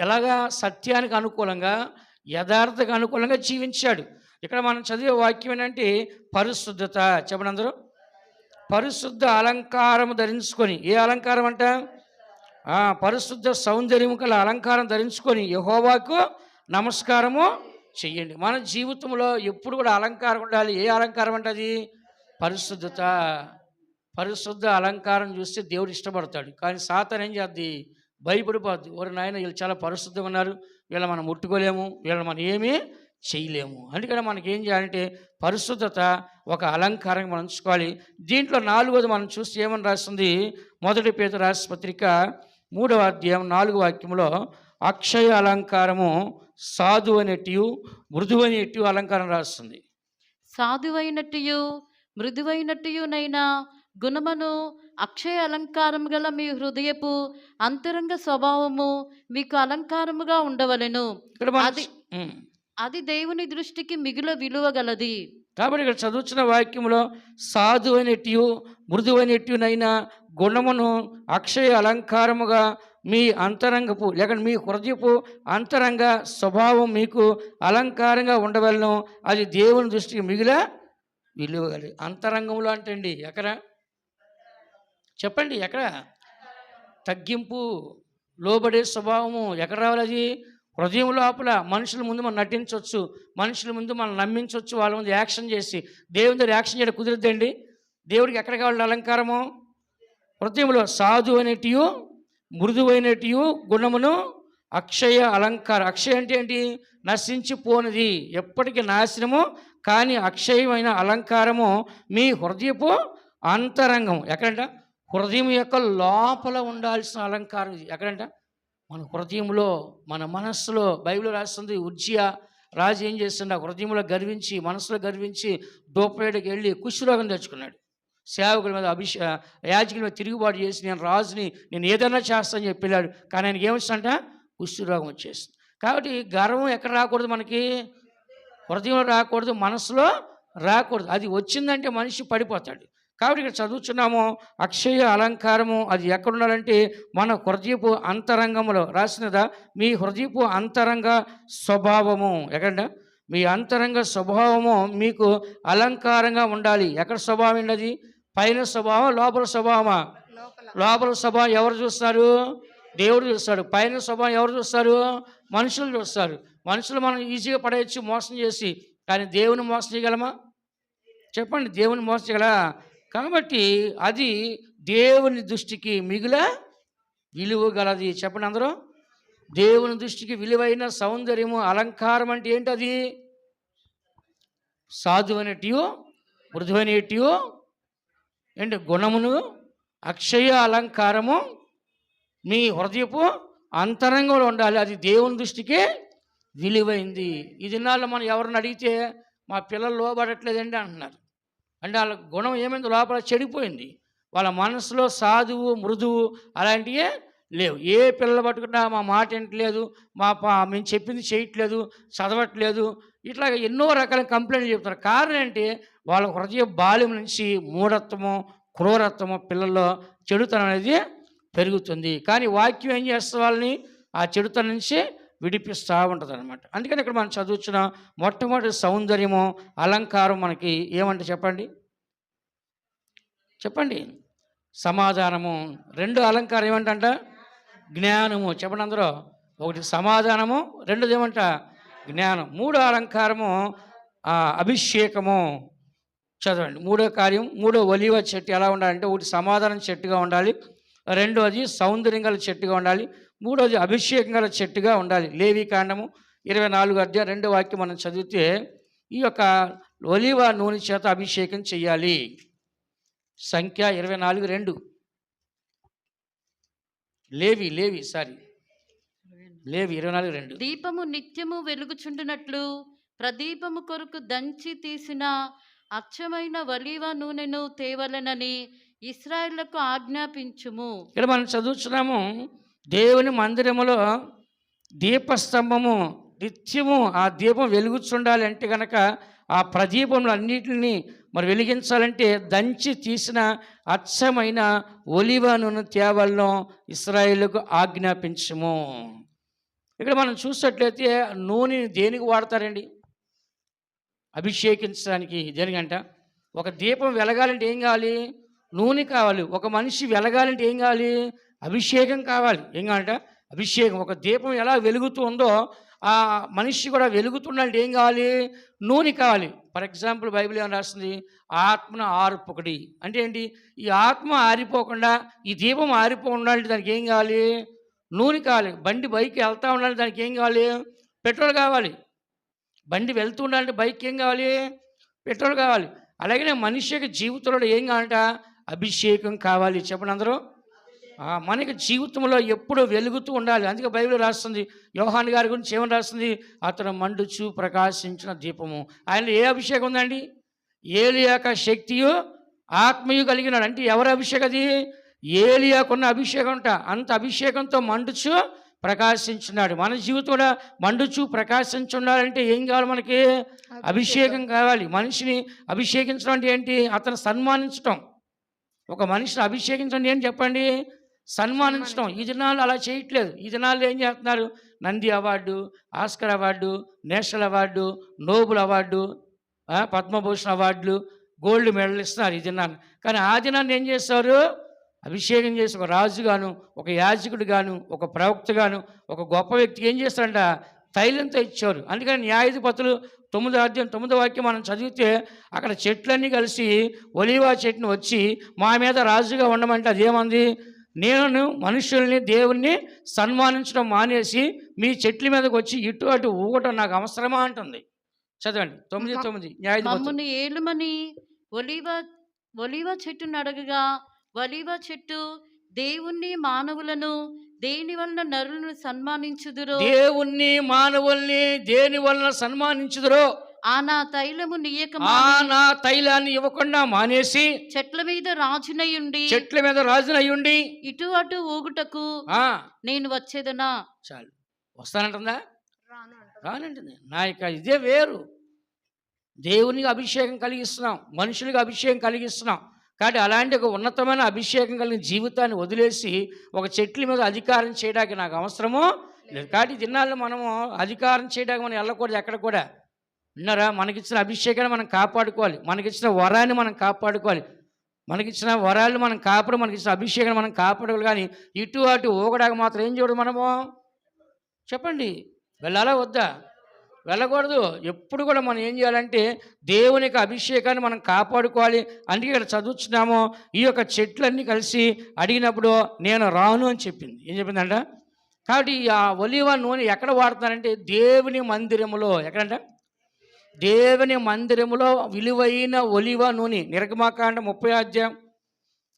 ఎలాగా? సత్యానికి అనుకూలంగా, యథార్థకు అనుకూలంగా జీవించాడు. ఇక్కడ మనం చదివే వాక్యం ఏంటంటే పరిశుద్ధత. చెప్పండి అందరూ, పరిశుద్ధ అలంకారం ధరించుకొని. ఏ అలంకారం అంట? పరిశుద్ధ సౌందర్యము గల అలంకారం ధరించుకొని యెహోవాకు నమస్కారము చెయ్యండి. మన జీవితంలో ఎప్పుడు కూడా అలంకారం ఉండాలి. ఏ అలంకారం అంటే అది? పరిశుద్ధత. పరిశుద్ధ అలంకారం చూస్తే దేవుడు ఇష్టపడతాడు. కానీ సాతాను ఏం చేద్ది? భయపడిపోద్ది. ఓరి నాయన, వీళ్ళు చాలా పరిశుద్ధంగా ఉన్నారు, వీళ్ళ మనం ముట్టుకోలేము, వీళ్ళని మనం ఏమీ చేయలేము. అందుకని మనకి ఏం చేయాలంటే పరిశుద్ధత ఒక అలంకారంగా మనం ఉంచుకోవాలి. దీంట్లో 4వది మనం చూస్తే ఏమని రాస్తుంది? 1 పేతురు రాసిన పత్రిక 3వ అధ్యాయం 4వ వాక్యంలో అక్షయ అలంకారము సాధువైనట్టు మృదువైనట్టు అలంకారం రాస్తుంది. సాధువైనట్టు మృదువైనట్టునైనా గుణమును అక్షయ అలంకారం గల మీ హృదయపు అంతరంగ స్వభావము మీకు అలంకారముగా ఉండవలెను. అది దేవుని దృష్టికి మిగుల విలువ గలది. కాబట్టి ఇక్కడ చదువుతున్న వాక్యంలో సాధువైనట్టు మృదువైనట్టునైనా గుణమును అక్షయ అలంకారముగా మీ అంతరంగపు లేక మీ హృదయపు అంతరంగ స్వభావం మీకు అలంకారంగా ఉండవలను, అది దేవుని దృష్టికి మిగిల విలువగలది. అంతరంగంలో అంటే అండి ఎక్కడ? చెప్పండి, ఎక్కడ? తగ్గింపు, లోబడే స్వభావము ఎక్కడ రావాలి? అది హృదయం లోపల. మనుషుల ముందు మనం నటించవచ్చు, మనుషుల ముందు మనం నమ్మించవచ్చు, వాళ్ళ ముందు యాక్షన్ చేసి. దేవుని దగ్గర యాక్షన్ చేయడం కుదిరిద్దండి. దేవుడికి ఎక్కడ కావాలి అలంకారము? హృదయంలో. సాధువైనట్టు మృదువైనట్టు గుణమును అక్షయ అలంకారం. అక్షయ అంటే ఏంటి? నశించిపోనిది, ఎప్పటికీ నాశనము కానీ అక్షయమైన అలంకారము మీ హృదయపు అంతరంగం. ఎక్కడంట? హృదయం యొక్క లోపల ఉండాల్సిన అలంకారం ఇది. ఎక్కడంట? మన హృదయంలో, మన మనస్సులో. బైబిల్ రాస్తుంది, ఉజ్జియా రాజు ఏం చేస్తుండ? హృదయంలో గర్వించి, మనసులో గర్వించి దోపేటకి వెళ్ళి కుష్ఠరోగం తెచ్చుకున్నాడు. సేవకుల మీద యాజకుల మీద తిరుగుబాటు చేసి, నేను రాజుని, నేను ఏదైనా చేస్తానని చెప్పి వెళ్ళాడు. కానీ ఆయనకి ఏమొచ్చిందంట? కుష్ఠరోగం వచ్చేసింది. కాబట్టి గర్వం ఎక్కడ రాకూడదు? మనకి హృదయంలో రాకూడదు, మనసులో రాకూడదు. అది వచ్చిందంటే మనిషి పడిపోతాడు. కాబట్టి ఇక్కడ చదువుతున్నాము అక్షయ అలంకారము. అది ఎక్కడ ఉండాలంటే మన హృదయపు అంతరంగంలో. రాసినదా? మీ హృదయపు అంతరంగ స్వభావము. ఎక్కడ? మీ అంతరంగ స్వభావము మీకు అలంకారంగా ఉండాలి. ఎక్కడ స్వభావం ఉండదు? పైన స్వభావం, లోపల స్వభావమా? లోపల స్వభావం ఎవరు చూస్తారు? దేవుడు చూస్తాడు. పైన స్వభావం ఎవరు చూస్తారు? మనుషులు చూస్తారు. మనుషులు మనం ఈజీగా పడేయచ్చు మోసం చేసి, కానీ దేవుని మోసం చేయగలమా? చెప్పండి, దేవుని మోసం చేయగల? కాబట్టి అది దేవుని దృష్టికి మిగుల విలువ గలది. చెప్పండి అందరూ, దేవుని దృష్టికి విలువైన సౌందర్యము, అలంకారం అంటే ఏంటి? అది సాధువైనట్టు మృదువైనట్టు ఏంటి? గుణమును అక్షయ అలంకారము మీ హృదయపు అంతరంగంలో ఉండాలి. అది దేవుని దృష్టికి విలువైంది. ఈ దినాల్లో మనం ఎవరిని అడిగితే మా పిల్లలు లోబడట్లేదండి అంటున్నారు. అంటే వాళ్ళ గుణం ఏమైంది? లోపల చెడిపోయింది. వాళ్ళ మనసులో సాధువు మృదువు అలాంటివే లేవు. ఏ పిల్లలు పట్టుకున్నా మా మాట వింటలేదు, మేము చెప్పింది చేయట్లేదు, చదవట్లేదు, ఇట్లాగ ఎన్నో రకాల కంప్లైంట్లు చెప్తారు. కారణం ఏంటి? వాళ్ళ హృదయ బాల్యం నుంచి మూఢత్వము క్రూరత్వము పిల్లల్లో చెడుతనం అనేది పెరుగుతుంది. కానీ వాక్యం ఏం చేస్తే వాళ్ళని ఆ చెడుతనం నుంచి విడిపిస్తూ ఉంటుంది అనమాట. అందుకని ఇక్కడ మనం చదువుతున్న మొట్టమొదటి సౌందర్యము అలంకారం మనకి ఏమంటే చెప్పండి, చెప్పండి. సమాధానము. రెండు అలంకారం ఏమంట? జ్ఞానము. చెప్పండి అందరూ. ఒకటి సమాధానము, రెండోది ఏమంట? జ్ఞానం. మూడో అలంకారము అభిషేకము. చదవండి. మూడో కార్యం, మూడో ఒలీవ చెట్టు ఎలా ఉండాలంటే, ఒకటి సమాధానం చెట్టుగా ఉండాలి, రెండోది సౌందర్యం గల చెట్టుగా ఉండాలి, మూడోది అభిషేకం గల చెట్టుగా ఉండాలి. లేవీకాండము 24 అధ్యాయం 2వ వాక్యం మనం చదివితే ఈ యొక్క ఒలీవ నూనె చేత అభిషేకం చెయ్యాలి. సంఖ్య 24:2. లేవి 24:2. దీపము నిత్యము వెలుగుచుండునట్లు ప్రదీపము కొరకు దంచి తీసిన అచ్చమైన ఒలీవ నూనెను తేవలనని ఇశ్రాయేలుకు ఆజ్ఞాపించుము. ఇక్కడ మనం చదువుతున్నాము, దేవుని మందిరములో దీపస్తంభము నిత్యము ఆ దీపం వెలుగుచుండాలి అంటే కనుక ఆ ప్రదీపములు అన్నిటిని మరి వెలిగించాలంటే దంచి తీసిన అచ్చమైన ఒలీవ నూనె తేవలను ఇశ్రాయేలుకు ఆజ్ఞాపించము. ఇక్కడ మనం చూసినట్లయితే నూనెని దేనికి వాడతారండి? అభిషేకించడానికి. దేనికంట? ఒక దీపం వెలగాలంటే ఏం కావాలి? నూనె కావాలి. ఒక మనిషి వెలగాలంటే ఏం కావాలి? అభిషేకం కావాలి. ఏం కావాలంట? అభిషేకం. ఒక దీపం ఎలా వెలుగుతూ ఉందో ఆ మనిషి కూడా వెలుగుతుండాలంటే ఏం కావాలి? నూనె కావాలి. ఫర్ ఎగ్జాంపుల్ బైబిల్ ఏమని రాస్తుంది? ఆత్మను ఆర్పకుడి అంటే ఏంటి? ఈ ఆత్మ ఆరిపోకుండా, ఈ దీపం ఆరిపోకుండా దానికి ఏం కావాలి? నూనె కావాలి. బండి బైక్ వెళ్తూ ఉండాలంటే దానికి ఏం కావాలి? పెట్రోల్ కావాలి. బండి వెళ్తూ ఉండాలంటే బైక్ ఏం కావాలి? పెట్రోల్ కావాలి. అలాగే మనిషికి జీవితంలో ఏం కావాలంట? అభిషేకం కావాలి. చెప్పండి అందరూ. మనకి జీవితంలో ఎప్పుడు వెలుగుతూ ఉండాలి. అందుకే బైబిల్ రాస్తుంది, యోహాను గారి గురించి ఏమని రాస్తుంది? అతను మండుచు ప్రకాశించిన దీపము. ఆయనలో ఏ అభిషేకం ఉందండి? ఏలియాక శక్తియు ఆత్మయు కలిగినాడు. అంటే ఎవరి అభిషేకం అది? ఏలియాకున్న అభిషేకం అంట. అంత అభిషేకంతో మండుచు ప్రకాశించున్నాడు. మన జీవితం కూడా మండుచు ప్రకాశించుండాలంటే ఏం కావాలి? మనకి అభిషేకం కావాలి. మనిషిని అభిషేకించడం అంటే ఏంటి? అతను సన్మానించటం. ఒక మనిషిని అభిషేకించడం ఏంటి చెప్పండి? సన్మానించడం. ఈ దినాలు అలా చేయట్లేదు. ఈ దినాల్లో ఏం చేస్తున్నారు? Nandi award, Oscar award, national award, Nobel award, Padma Bhushan అవార్డులు, గోల్డ్ మెడల్ ఇస్తున్నారు ఈ దినాన్ని. కానీ ఆ దినాన్ని ఏం చేస్తారు? అభిషేకం చేసి ఒక రాజుగాను, ఒక యాజకుడిగాను, ఒక ప్రవక్తగాను, ఒక గొప్ప వ్యక్తికి ఏం చేస్తారంట? తైలంతో ఇచ్చారు. అందుకని న్యాయాధిపతులు 9వ అధ్యాయం 9వ వాక్యం మనం చదివితే అక్కడ చెట్లన్నీ కలిసి ఒలీవ చెట్టును వచ్చి మా మీద రాజుగా ఉండమంటే అదేమంది? నేను మనుషుల్ని దేవుణ్ణి సన్మానించడం మానేసి మీ చెట్ల మీదకి వచ్చి ఇటు అటు ఊగటం నాకు అవసరమా అంటుంది. చదవండి 9:9. మమ్మును ఏలుమని ఒలీవ చెట్టును అడగగా ఒలీవ చెట్టు దేవుణ్ణి మానవులను దేని వలన నరులను సన్మానించుదురో, దేవుణ్ణి మానవుల్ని దేని వలన సన్మానించుదురో ఆ నా తైలము నీయక నా తైలాన్ని ఇవ్వకుండా మానేసి చెట్ల మీద రాజునయ్యుండి ఇటు అటు ఊగుటకు నేను వచ్చేదనా? చాలు. వస్తానంటుందా? రానంటుంది. నా యొక్క ఇదే వేరు. దేవునికి అభిషేకం కలిగిస్తున్నాం, మనుషులకు అభిషేకం కలిగిస్తున్నాం. కాబట్టి అలాంటి ఒక ఉన్నతమైన అభిషేకం కలిగిన జీవితాన్ని వదిలేసి ఒక చెట్ల మీద అధికారం చేయడానికి నాకు అవసరమో లేదు. కాబట్టి దినాల్లో మనము అధికారం చేయడానికి మనం వెళ్ళకూడదు ఎక్కడ కూడా. విన్నారా? మనకిచ్చిన అభిషేకాన్ని మనం కాపాడుకోవాలి, మనకిచ్చిన వరాన్ని మనం కాపాడుకోవాలి, మనకిచ్చిన వరాలను మనం మనకిచ్చిన అభిషేకాన్ని మనం కాపాడుకోవాలి. కానీ ఇటు అటు ఊగడానికి మాత్రం ఏం చూడదు మనము? చెప్పండి. వెళ్ళాలా వద్దా? వెళ్ళకూడదు. ఎప్పుడు కూడా మనం ఏం చేయాలంటే దేవునికి అభిషేకాన్ని మనం కాపాడుకోవాలి. అందుకే ఇక్కడ చదువుతున్నాము, ఈ యొక్క చెట్లన్నీ కలిసి అడిగినప్పుడు నేను రాను అని చెప్పింది. ఏం చెప్పిందంట? కాబట్టి ఆ ఒలీవ నూనె ఎక్కడ వాడుతున్నారంటే దేవుని మందిరములో. ఎక్కడంట? దేవుని మందిరములో విలువైన ఒలీవ నూనె. నిర్గమాకాండం 30వ అధ్యాయం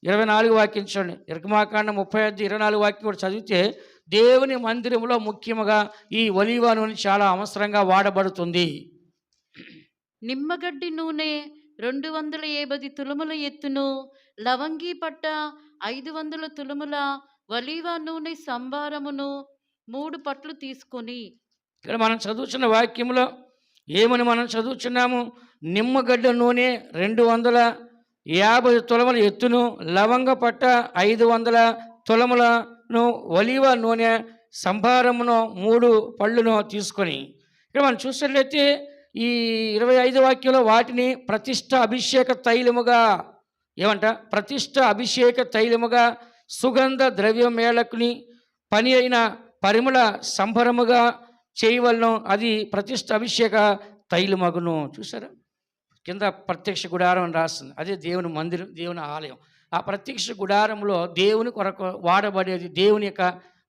24వ వాక్యం చూడండి. నిర్గమాకాండం 30వ అధ్యాయం 24వ వాక్యం కూడా చదివితే దేవుని మందిరంలో ముఖ్యంగా ఈ ఒలీవ నూనె చాలా అవసరంగా వాడబడుతుంది. నిమ్మగడ్డి నూనె 250 తులముల ఎత్తును, లవంగి పట్ట 500 తులముల ఒలీవ నూనె సంభారమును 3 పట్లు తీసుకొని. ఇక్కడ మనం చదువుతున్న వాక్యంలో ఏమని మనం చదువుతున్నాము? నిమ్మగడ్డ నూనె 250 తులముల ఎత్తును, లవంగ పట్ట 500 తులములను, ఒలీవ నూనె సంభారమును 3 పళ్ళును తీసుకొని. ఇక్కడ మనం చూసినట్లయితే ఈ 25 వాక్యంలో వాటిని ప్రతిష్ఠ అభిషేక తైలముగా, ఏమంట? ప్రతిష్ఠ అభిషేక తైలముగా, సుగంధ ద్రవ్యమేళకుని పని అయిన పరిమళ సంభరముగా చేయవలను, అది ప్రతిష్ఠ అభిషేక తైలమగును. చూసారా? కింద ప్రత్యక్ష గుడారం అని రాస్తుంది. అదే దేవుని మందిరం, దేవుని ఆలయం. ఆ ప్రత్యక్ష గుడారంలో దేవుని కొరకు వాడబడేది, దేవుని యొక్క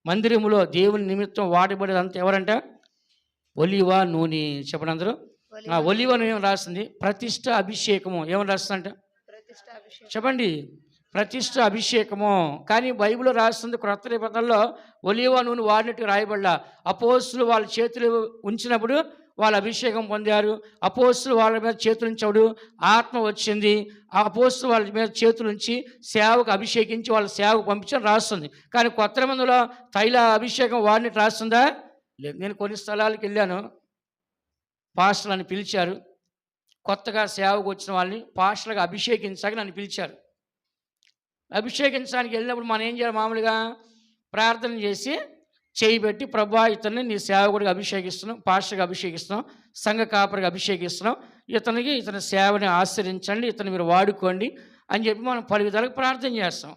మందిరములో దేవుని నిమిత్తం వాడబడేది అంతా ఎవరంట? ఒలీవ నూనె. చెప్పండి అందరూ. ఆ ఒలీవ నూనె రాస్తుంది ప్రతిష్ఠ అభిషేకము. ఏమని రాస్తుందంట? చెప్పండి. ప్రతిష్ఠ అభిషేకము. కానీ బైబిల్ రాస్తుంది క్రొత్త నిబంధనలో ఒలీవ నూనె వాడినట్టు రాయబడ్డా. అపోస్తులు వాళ్ళ చేతులు ఉంచినప్పుడు వాళ్ళు అభిషేకం పొందారు. అపోస్తులు వాళ్ళ మీద చేతులు ఉంచాడు, ఆత్మ వచ్చింది. ఆ అపోస్తులు వాళ్ళ మీద చేతులు ఉంచి సేవకు అభిషేకించి వాళ్ళ సేవకు పంపించని రాస్తుంది. కానీ కొత్త నిబంధనలో తైల అభిషేకం వాడినట్టు రాస్తుందా? లేదు. నేను కొన్ని స్థలాలకు వెళ్ళాను, పాస్టర్లని పిలిచారు. కొత్తగా సేవకు వచ్చిన వాళ్ళని పాస్టర్గా అభిషేకించాక నన్ను పిలిచారు. అభిషేకించడానికి వెళ్ళినప్పుడు మనం ఏం చేయాలి? మామూలుగా ప్రార్థన చేసి చేయి పెట్టి, ప్రభువా ఇతన్ని నీ సేవకుడిగా అభిషేకిస్తున్నాం, పాస్టర్గా అభిషేకిస్తున్నాం, సంఘ కాపరిగా అభిషేకిస్తున్నాం, ఇతని సేవని ఆశ్రయించండి, ఇతను మీరు వాడుకోండి అని చెప్పి మనం పలు విధాలుగా ప్రార్థన చేస్తాం.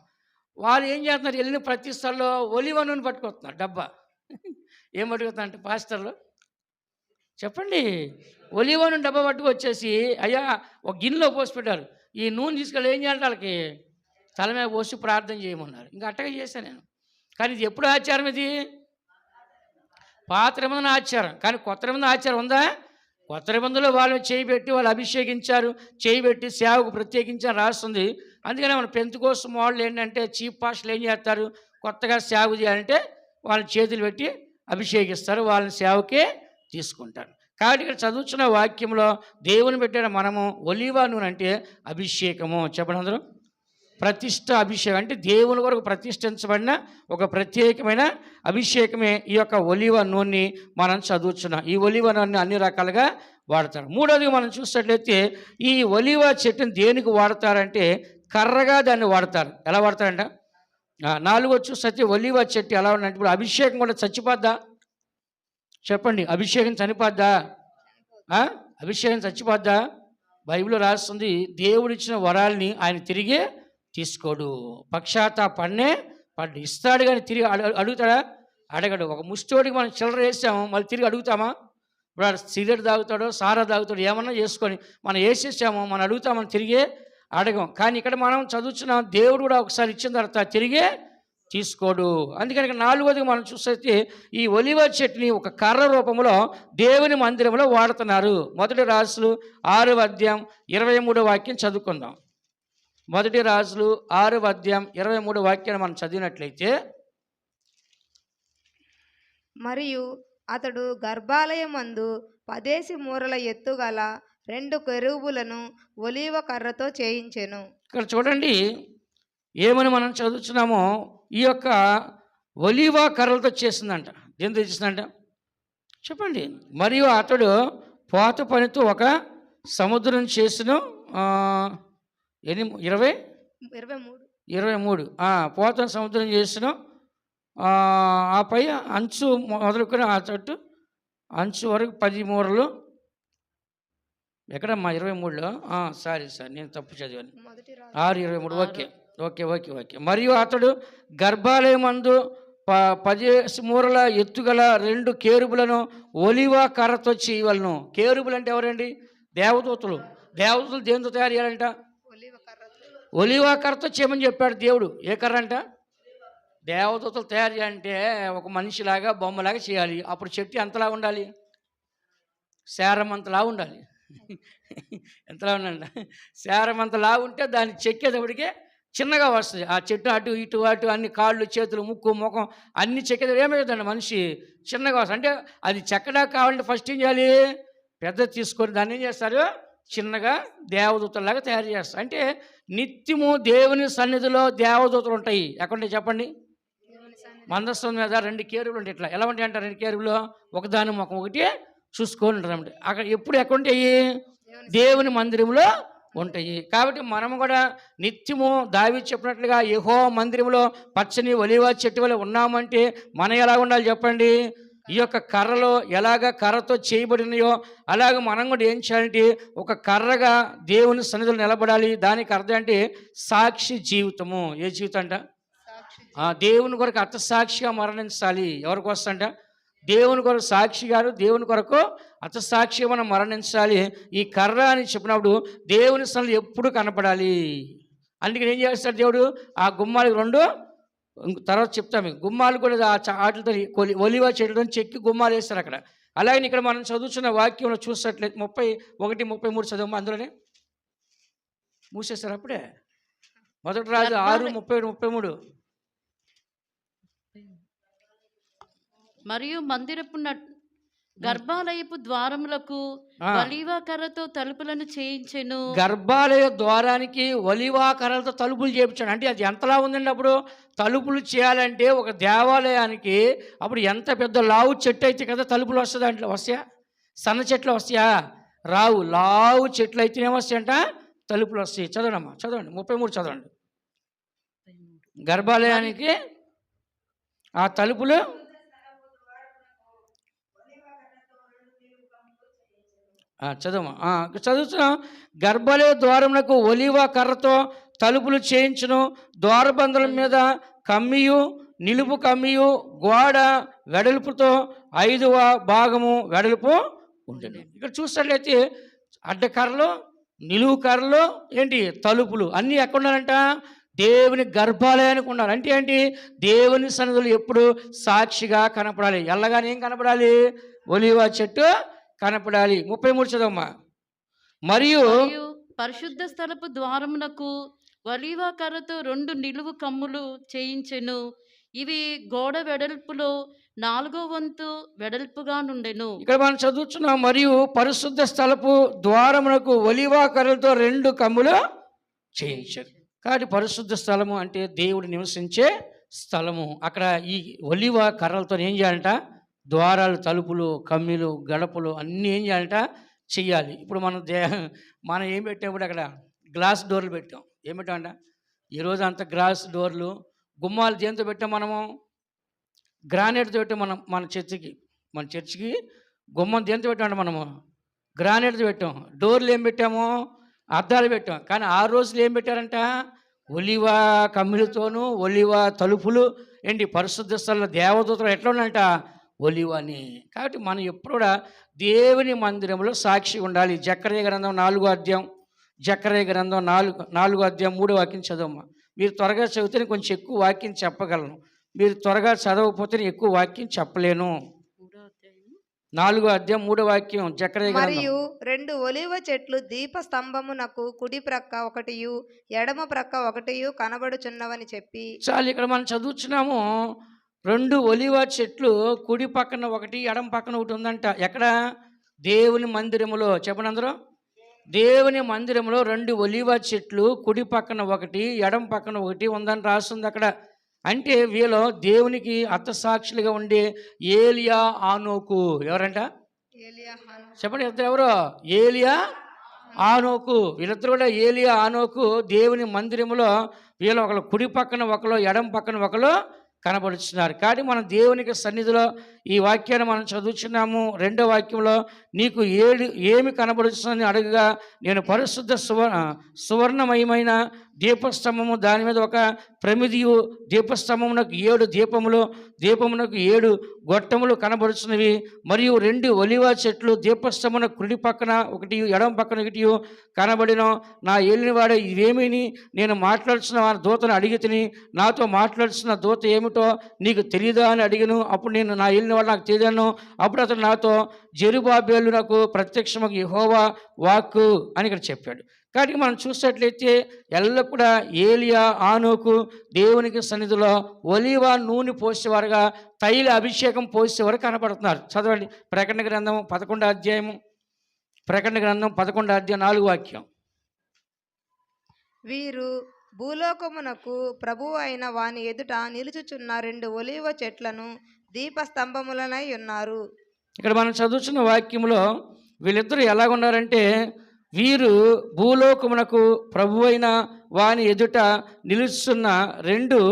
వాళ్ళు ఏం చేస్తున్నారు? వెళ్ళిన ప్రతి స్థలంలో ఒలీవ నూనె పట్టుకొస్తున్నారు డబ్బా. ఏం పట్టుకొస్తున్నారు అంటే పాస్టర్లు చెప్పండి, ఒలీవ నూనె డబ్బా పట్టుకొచ్చేసి అయ్యా ఒక గిన్నెలో పోసి పెట్టారు. ఈ నూనె తీసుకెళ్ళి ఏం చేయాలంటే వాళ్ళకి తల మీద పోసి ప్రార్థన చేయమన్నారు. ఇంకా అట్టగా చేశాను నేను. కానీ ఇది ఎప్పుడు ఆచారం? ఇది పాత నిబంధన ఆచారం. కానీ కొత్త నిబంధన ఆచారం ఉందా? కొత్త నిబంధనలో వాళ్ళు చేయి పెట్టి వాళ్ళు అభిషేకించారు, చేయి పెట్టి సేవకు ప్రత్యేకించారు రాస్తుంది. అందుకనే మన పెంతెకోస్తు వాళ్ళు ఏంటంటే చీఫ్ పాస్టర్లు ఏం చేస్తారు? కొత్తగా సేవ చేయాలంటే వాళ్ళ చేతులు పెట్టి అభిషేకిస్తారు, వాళ్ళని సేవకే తీసుకుంటారు. కాబట్టి ఇక్కడ చదువుతున్న వాక్యంలో దేవుని పెట్టిన మనము ఒలీవ నూనె అంటే అభిషేకము. చెప్పండి అందరూ. ప్రతిష్ఠ అభిషేకం అంటే దేవుని కొరకు ప్రతిష్ఠించబడిన ఒక ప్రత్యేకమైన అభిషేకమే ఈ యొక్క ఒలీవ నూనె మనం చదువుతున్నాం. ఈ ఒలీవ నూనె అన్ని రకాలుగా వాడతారు. మూడోది మనం చూసినట్లయితే ఈ ఒలీవ చెట్టుని దేనికి వాడతారంటే కర్రగా దాన్ని వాడతారు. ఎలా వాడతారంట? నాలుగో చూస్తే ఒలీవ చెట్టు ఎలా ఉందంటే ఇప్పుడు అభిషేకం కూడా చచ్చిపోద్దా? చెప్పండి. అభిషేకం చనిపోద్దా? అభిషేకం చచ్చిపోద్దా? బైబిల్ రాస్తుంది దేవుడిచ్చిన వరాల్ని ఆయన తిరిగి తీసుకోడు. పక్షాతాపన్నే పడ్డు ఇస్తాడు, కానీ తిరిగి అడుగుతాడా? అడగడు. ఒక ముష్టోడికి మనం చిల్లర వేసాము, మళ్ళీ తిరిగి అడుగుతామా? ఇప్పుడు సిగరెట్ తాగుతాడో సారా తాగుతాడో ఏమన్నా చేసుకొని మనం వేసేసాము, మనం అడుగుతామని తిరిగి అడగం. కానీ ఇక్కడ మనం చదువుతున్నాం దేవుడు కూడా ఒకసారి ఇచ్చిన తర్వాత తిరిగే తీసుకోడు. అందుకని నాలుగోది మనం చూస్తే ఈ ఒలీవ చెట్టుని ఒక కర్ర రూపంలో దేవుని మందిరంలో వాడుతున్నారు. మొదటి రాజులు 6వ అధ్యాయం 23వ వాక్యం చదువుకుందాం. మొదటి రాజులు 6వ అధ్యాయం 23వ వాక్యాన్ని మనం చదివినట్లయితే, మరియు అతడు గర్భాలయమందు 10 మూరల ఎత్తుగల 2 కెరూబులను ఒలీవ కర్రతో చేయించెను. ఇక్కడ చూడండి ఏమని మనం చదువుతున్నామో, ఈ యొక్క ఒలీవ కర్రలతో చేసిందంట. దేంతో చేసిందంట చెప్పండి. మరియు అతడు పోత పనితో ఒక సముద్రం చేసిన 23 పోత సముద్రం చేసిన ఆ పై అంచు మొదలుకొని ఆ చెట్టు అంచు వరకు 10 మూరలు. ఎక్కడమ్మా 23లో? సారీ నేను తప్పు చదివాను. 6:23. Okay okay okay okay. మరియు అతడు గర్భాలయమందు 10 మూరల ఎత్తుగల 2 కేరుబులను ఒలీవ కర్రతో చేయవలను. కేరుబులు అంటే ఎవరండి? దేవదూతలు. దేవదూతలు దేనితో తయారు చేయాలంట? ఒలీవ కర్రతో చేయమని చెప్పాడు దేవుడు. ఏ కర్ర అంట? దేవదూతలు తయారు చేయాలంటే ఒక మనిషిలాగా బొమ్మలాగా చేయాలి. అప్పుడు చెట్టు ఎంతలా ఉండాలి? శారమంతలా ఉండాలి. ఎంతలా ఉండాలి? శారమంతలా ఉంటే దాన్ని చెక్కేటప్పటికే చిన్నగా వస్తుంది. ఆ చెట్టు అటు ఇటు అటు అన్ని కాళ్ళు చేతులు ముక్కు ముఖం అన్ని చెక్కేది ఏమవుతుందండి? మనిషి చిన్నగా వస్తుంది. అంటే అది చెక్కడా కావాలంటే ఫస్ట్ ఏం చేయాలి? పెద్ద తీసుకొని దాన్ని ఏం చేస్తారు? చిన్నగా దేవదూతలాగా తయారు చేస్తారు. అంటే నిత్యము దేవుని సన్నిధిలో దేవదూతలు ఉంటాయి. ఎక్కడుంటాయి చెప్పండి? మందస్థం మీద 2 కేరువులు ఉంటాయి. ఇట్లా ఎలా ఉంటాయి అంటారు? 2 కేరువులు ఒకదాని ముఖం ఒకటి చూసుకొని ఉంటారు. అక్కడ ఎప్పుడు ఎక్కడుంటాయి? దేవుని మందిరంలో ఉంటాయి. కాబట్టి మనము కూడా నిత్యము దావీదు చెప్పినట్లుగా యెహోవా మందిరంలో పచ్చని ఒలీవ చెట్టు వలె ఉన్నామంటే మనం ఎలా ఉండాలి చెప్పండి? ఈ యొక్క కర్రలో ఎలాగ కర్రతో చేయబడినాయో అలాగ మనం కూడా ఏం చేయాలంటే ఒక కర్రగా దేవుని సన్నిధిలో నిలబడాలి. దానికి అర్థం అంటే సాక్షి జీవితము. ఏ జీవితం అంట? దేవుని కొరకు అర్థసాక్షిగా మరణించాలి. ఎవరి కోసం అంట? దేవుని కొరకు సాక్షి గారు, దేవుని కొరకు అర్థసాక్షిగా మనం మరణించాలి. ఈ కర్ర అని చెప్పినప్పుడు దేవుని సన్నిధిలో ఎప్పుడు కనపడాలి. అందుకని ఏం చేస్తాడు దేవుడు? ఆ గుమ్మాలకు 2 తర్వాత చెప్తాము. గుమ్మాలు కూడా వాటితో ఒలీవ చెట్లతో చెక్కి గుమ్మాలు వేస్తారు అక్కడ. అలాగే ఇక్కడ మనం చదువుతున్న వాక్యంలో చూసినట్లయితే 31, 33 చదువు. అందులోనే మూసేస్తారు అప్పుడే. 1 రాజు 6, 37, 33. మరియు మందిరపు గర్భాలయపు ద్వారములకు ఒలీవ కర్రతో తలుపులను చేయించెను. గర్భాలయ ద్వారానికి ఒలీవ కర్రలతో తలుపులు చేయించాడు. అంటే అది ఎంతలా ఉందండి? అప్పుడు తలుపులు చేయాలంటే ఒక దేవాలయానికి అప్పుడు ఎంత పెద్ద లావు చెట్టు అయితే కదా తలుపులు వస్తుంది. దాంట్లో వస్తాయా? సన్న చెట్లు వస్తాయా? రావు. లావు చెట్లు అయితేనే వస్తాయంట తలుపులు వస్తాయి. చదవండి, 33 చదవండి. గర్భాలయానికి ఆ తలుపులు చదువుతున్నాం. గర్భాలయ ద్వారమునకు ఒలీవ కర్రతో తలుపులు చేయించును. ద్వారబంధుల మీద కమ్మియు నిలుపు కమ్మియు గోడ వెడల్పుతో 5వ భాగము వెడల్పు ఉంటుంది. ఇక్కడ చూసినట్లయితే అడ్డకర్రలు, నిలువు కర్రలు, ఏంటి తలుపులు అన్నీ ఎక్కడ ఉండాలంట? దేవుని గర్భాలయానికి ఉండాలి. అంటే ఏంటి? దేవుని సన్నిధిలో ఎప్పుడు సాక్షిగా కనపడాలి. ఎల్లగానే ఏం కనపడాలి? ఒలీవ చెట్టు కనపడాలి. 33 చదవమ్మా. మరియు పరిశుద్ధ స్థలపు ద్వారమునకు ఒలీవ కర్రతో 2 నిలువు కమ్ములు చేయించెను. ఇవి గోడ వెడల్పులో 4వ వంతు వెడల్పుగా నుండెను. ఇక్కడ మనం చదువుతున్నాం. మరియు పరిశుద్ధ స్థలపు ద్వారమునకు ఒలీవ కర్రలతో 2 కమ్ములు చేయించారు. కాబట్టి పరిశుద్ధ స్థలము అంటే దేవుడు నివసించే స్థలము. అక్కడ ఈ ఒలీవ కర్రలతో ఏం చేయాలంట? ద్వారాలు, తలుపులు, కమ్మిలు, గడపలు అన్నీ ఏం చేయాలంట? చెయ్యాలి. ఇప్పుడు మనం ఏం పెట్టాము? అక్కడ గ్లాస్ డోర్లు పెట్టాం. ఏం పెట్టామంట? ఈరోజు అంత గ్లాస్ డోర్లు, గుమ్మాలు దేంతో పెట్టాం? మనము గ్రానైట్తో పెట్టాం. మన చర్చికి గుమ్మం దేంతో పెట్టామంట? మనము గ్రానైట్తో పెట్టాం. డోర్లు ఏం పెట్టాము? అద్దాలు పెట్టాం. కానీ ఆ రోజులు ఏం పెట్టారంట? ఒలీవ కమ్మిలతోనూ ఒలీవ తలుపులు. ఏంటి? పరిశుద్ధ స్థలంలో దేవదూతలు ఎట్లా ఉన్నాయంట? ఒలీవని. కాబట్టి మనం ఎప్పుడు కూడా దేవుని మందిరంలో సాక్షి ఉండాలి. జకర్యా గ్రంథం 4వ అధ్యాయం, జకర్యా గ్రంథం 4వ అధ్యాయం 3వ వాక్యం చదవమ్మా. మీరు త్వరగా చదివితే కొంచెం ఎక్కువ వాక్యం చెప్పగలను. మీరు త్వరగా చదవకపోతే ఎక్కువ వాక్యం చెప్పలేను. 4వ అధ్యాయం 3వ వాక్యం జకర్యా గ్రంథం. మరియు 2 ఒలీవ చెట్లు దీప స్తంభమునకు కుడి ప్రక్క ఒకటియు ఎడమ ప్రక్క ఒకటియు కనబడుచున్నవని చెప్పి. చాలు. ఇక్కడ మనం చదువుతున్నాము 2 ఒలీవ చెట్లు కుడి పక్కన ఒకటి, ఎడమ పక్కన ఒకటి ఉందంట. ఎక్కడ? దేవుని మందిరములో. చెప్పండి అందరూ. దేవుని మందిరంలో 2 ఒలీవ చెట్లు కుడి పక్కన ఒకటి, ఎడమ పక్కన ఒకటి ఉందని రాస్తుంది అక్కడ. అంటే వీళ్ళు దేవునికి అర్థసాక్షులుగా ఉండే ఏలియా, ఆనోకు. ఎవరంట? చెప్పండి ఇద్దరు ఎవరు? ఏలియా, ఆనోకు. వీళ్ళిద్దరు కూడా ఏలియా, ఆనోకు దేవుని మందిరములో వీళ్ళు ఒకరు కుడి పక్కన ఒకరు, ఎడమ పక్కన ఒకరు కనబడుతున్నారు. కానీ మనం దేవునికి సన్నిధిలో ఈ వాక్యాన్ని మనం చదువుతున్నాము. 2వ వాక్యంలో నీకు ఏమి కనబడుతుందని అడగగా నేను పరిశుద్ధ సువర్ణమయమైన దీపస్తంభము, దాని మీద ఒక ప్రమిదియు, దీపస్తంభమునకు 7 దీపములు, దీపమునకు 7 గొట్టములు కనబడుతున్నవి. మరియు 2 ఒలీవ చెట్లు దీపస్తంభమున కుడి పక్కన ఒకటి, ఎడమ పక్కన ఒకటి కనబడిన. నా ఏలినవాడ ఇవేమని నేను మాట్లాడుతున్న దూతను అడిగి తిని, నాతో మాట్లాడుతున్న దూత ఏమిటో నీకు తెలియదా అని అడిగాను. అప్పుడు నేను నా ఏలినవాడు నాకు తెలియను. అప్పుడు అతను నాతో జెరుబాబేలు నాకు ప్రత్యక్షముగా యెహోవా వాక్కు అని ఇక్కడ చెప్పాడు. కాబట్టి మనం చూసినట్లయితే ఎల్లప్పుడూ ఏలియా, ఆనోకు దేవునికి సన్నిధిలో ఒలీవ నూనె పోసేవారుగా, తైల అభిషేకం పోసేవారు కనపడుతున్నారు. చదవండి ప్రకటన గ్రంథం 11వ అధ్యాయము ప్రకటన గ్రంథం 11:4 వీరు భూలోకమునకు ప్రభువు అయిన వాని ఎదుట నిలుచుచున్న 2 ఒలీవ చెట్లను దీపస్తంభములనై ఉన్నారు. ఇక్కడ మనం చదువుతున్న వాక్యంలో వీళ్ళిద్దరూ ఎలాగున్నారంటే, వీరు భూలోకమునకు ప్రభువైన వాని ఎదుట నిలుస్తున్న 2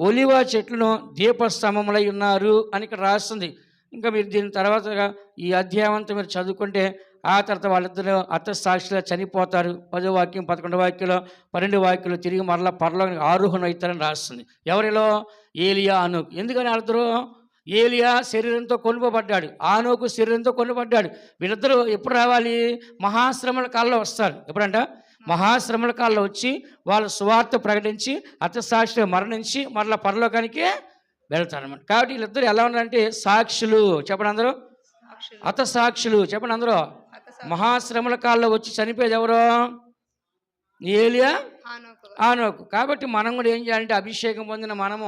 ఒలివ చెట్లను దీపస్తంభములై ఉన్నారు అని ఇక్కడ రాస్తుంది. ఇంకా మీరు దీని తర్వాత ఈ అధ్యాయం అంతా మీరు చదువుకుంటే ఆ తర్వాత వాళ్ళిద్దరూ అత్తసాక్షిగా చనిపోతారు. 10వ వాక్యం 11వ వాక్యంలో 12వ వాక్యంలో తిరిగి మరలా పరలోకానికి ఆరోహణ అవుతారని రాస్తుంది. ఎవరిలో? ఏలియా, ఆనోకు. ఎందుకని వాళ్ళిద్దరూ? ఏలియా శరీరంతో కొనుపబడ్డాడు, ఆనోకు శరీరంతో కొనుపబడ్డాడు. వీళ్ళిద్దరూ ఎప్పుడు రావాలి? మహాశ్రమల కాలంలో వస్తారు. ఎప్పుడంట? మహాశ్రమల కాలంలో వచ్చి వాళ్ళు సువార్త ప్రకటించి అత్తసాక్షిగా మరణించి మరలా పరలోకానికి వెళ్తారన్నమాట. కాబట్టి వీళ్ళిద్దరు ఎలా ఉన్నారంటే సాక్షులు. చెప్పండి అందరూ. అత్తసాక్షులు. చెప్పండి అందరూ. మహాశ్రమల కాలంలో వచ్చి చనిపోయేది ఎవరో? ఏలియా, ఆనోకు. కాబట్టి మనం కూడా ఏం చేయాలంటే అభిషేకం పొందిన మనము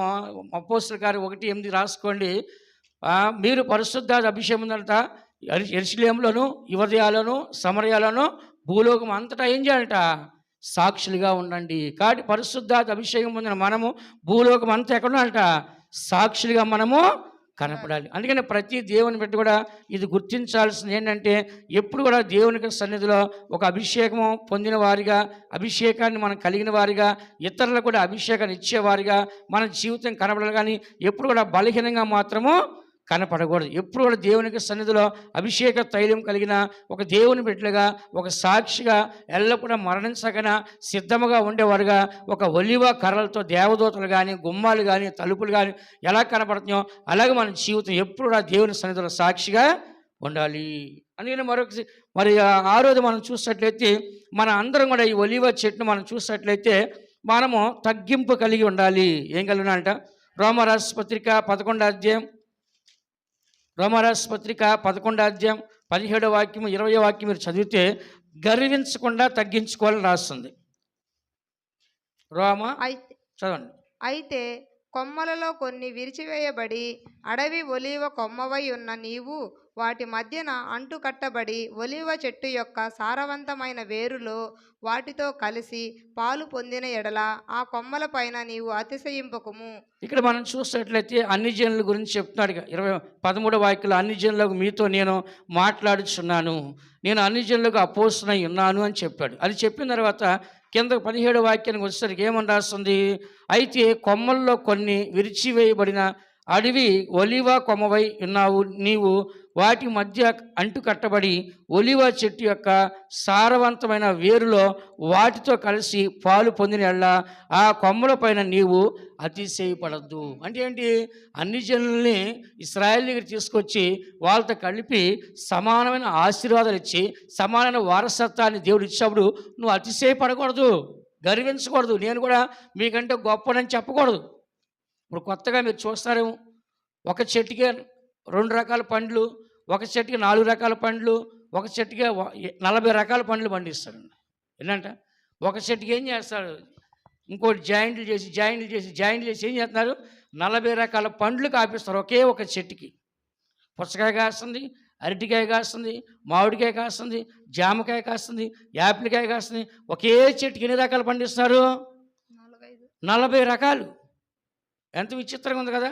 అపోస్తలుల కార్యం 1:8 రాసుకోండి. మీరు పరిశుద్ధాత్మ అభిషేకం పొందాలంట. యెరూషలేములోను, యూదయలోను, సమరయలోను, భూలోకం అంతటా ఏం చేయాలంట? సాక్షులుగా ఉండండి. కాబట్టి పరిశుద్ధాత్మ అభిషేకం పొందిన మనము భూలోకం అంతా ఎక్కడ ఉండాలంట? సాక్షులుగా మనము కనపడాలి. అందుకని ప్రతి దేవుని బిడ్డ కూడా ఇది గుర్తించాల్సింది ఏంటంటే, ఎప్పుడు కూడా దేవునికి సన్నిధిలో ఒక అభిషేకము పొందిన వారిగా, అభిషేకాన్ని మనం కలిగిన వారిగా, ఇతరులకు కూడా అభిషేకాన్ని ఇచ్చేవారిగా మన జీవితం కనపడాలి. కానీ ఎప్పుడు కూడా బలహీనంగా మాత్రము కనపడకూడదు. ఎప్పుడు కూడా దేవునికి సన్నిధిలో అభిషేక తైలం కలిగిన ఒక దేవుని బిడ్డలుగా, ఒక సాక్షిగా, ఎల్లప్పుడూ మరణించగన సిద్ధముగా ఉండేవారుగా, ఒక ఒలివ కర్రలతో దేవదూతలు కానీ, గుమ్మాలు కానీ, తలుపులు కానీ ఎలా కనపడుతున్నాయో అలాగే మన జీవితం ఎప్పుడు కూడా దేవుని సన్నిధిలో సాక్షిగా ఉండాలి. అందుకని మరి ఆ రోజు మనం చూసినట్లయితే మన అందరం కూడా ఈ ఒలివ చెట్టును మనం చూసినట్లయితే మనము తగ్గింపు కలిగి ఉండాలి. ఏం కలిగి ఉండాలంట? రోమరాసు పత్రిక 11వ అధ్యాయం, రోమరాసు పత్రిక 11వ అధ్యాయం 17వ వాక్యం 20వ వాక్యం మీరు చదివితే గర్వించకుండా తగ్గించుకోవాలని రాస్తుంది. చదవండి. అయితే కొమ్మలలో కొన్ని విరిచివేయబడి అడవి ఒలీవ కొమ్మవై ఉన్న నీవు వాటి మధ్యన అంటు కట్టబడి ఒలీవ చెట్టు యొక్క సారవంతమైన వేరులో వాటితో కలిసి పాలు పొందిన ఎడల ఆ కొమ్మల పైన నీవు అతిశయింపకుము. ఇక్కడ మనం చూసినట్లయితే అన్ని జనుల గురించి చెప్తున్నాడు. 13వ వాక్యంలో అన్ని జనులకు మీతో నేను మాట్లాడుచున్నాను, నేను అన్ని జనులకు అపోస్తునై ఉన్నాను అని చెప్పాడు. అది చెప్పిన తర్వాత కింద 17వ వాక్యానికి వచ్చేసరికి ఏమని రాస్తుంది? అయితే కొమ్మల్లో కొన్ని విరిచివేయబడిన అడవి ఒలివ కొమ్మవై ఉన్నావు నీవు వాటి మధ్య అంటు కట్టబడి ఒలివ చెట్టు యొక్క సారవంతమైన వేరులో వాటితో కలిసి పాలు పొందిన ఎడల ఆ కొమ్మల పైన నీవు అతిశయపడద్దు. అంటే ఏంటి? అన్ని జనుల్ని ఇశ్రాయేలు దగ్గర తీసుకొచ్చి వాళ్ళతో కలిపి సమానమైన ఆశీర్వాదాలు ఇచ్చి సమానమైన వారసత్వాన్ని దేవుడు ఇచ్చినప్పుడు నువ్వు అతిశయపడకూడదు, గర్వించకూడదు. నేను కూడా మీకంటే గొప్పనని చెప్పకూడదు. ఇప్పుడు కొత్తగా మీరు చూస్తారేమో, ఒక చెట్టుకే 2 రకాల పండ్లు, ఒక చెట్టుకి 4 రకాల పండ్లు, ఒక చెట్టుకే 40 రకాల పండ్లు పండిస్తాడండి. ఏంటంట? ఒక చెట్టుకి ఏం చేస్తాడు? ఇంకోటి జాయింట్లు చేసి ఏం చేస్తున్నారు? 40 రకాల పండ్లు కాపిస్తారు ఒకే ఒక చెట్టుకి. పుచ్చకాయ కాస్తుంది, అరటికాయ కాస్తుంది, మామిడికాయ కాస్తుంది, జామకాయ కాస్తుంది, యాపిల్కాయ కాస్తుంది. ఒకే చెట్టుకి ఎన్ని రకాలు పండిస్తారు? 40 రకాలు. ఎంత విచిత్రంగా ఉంది కదా.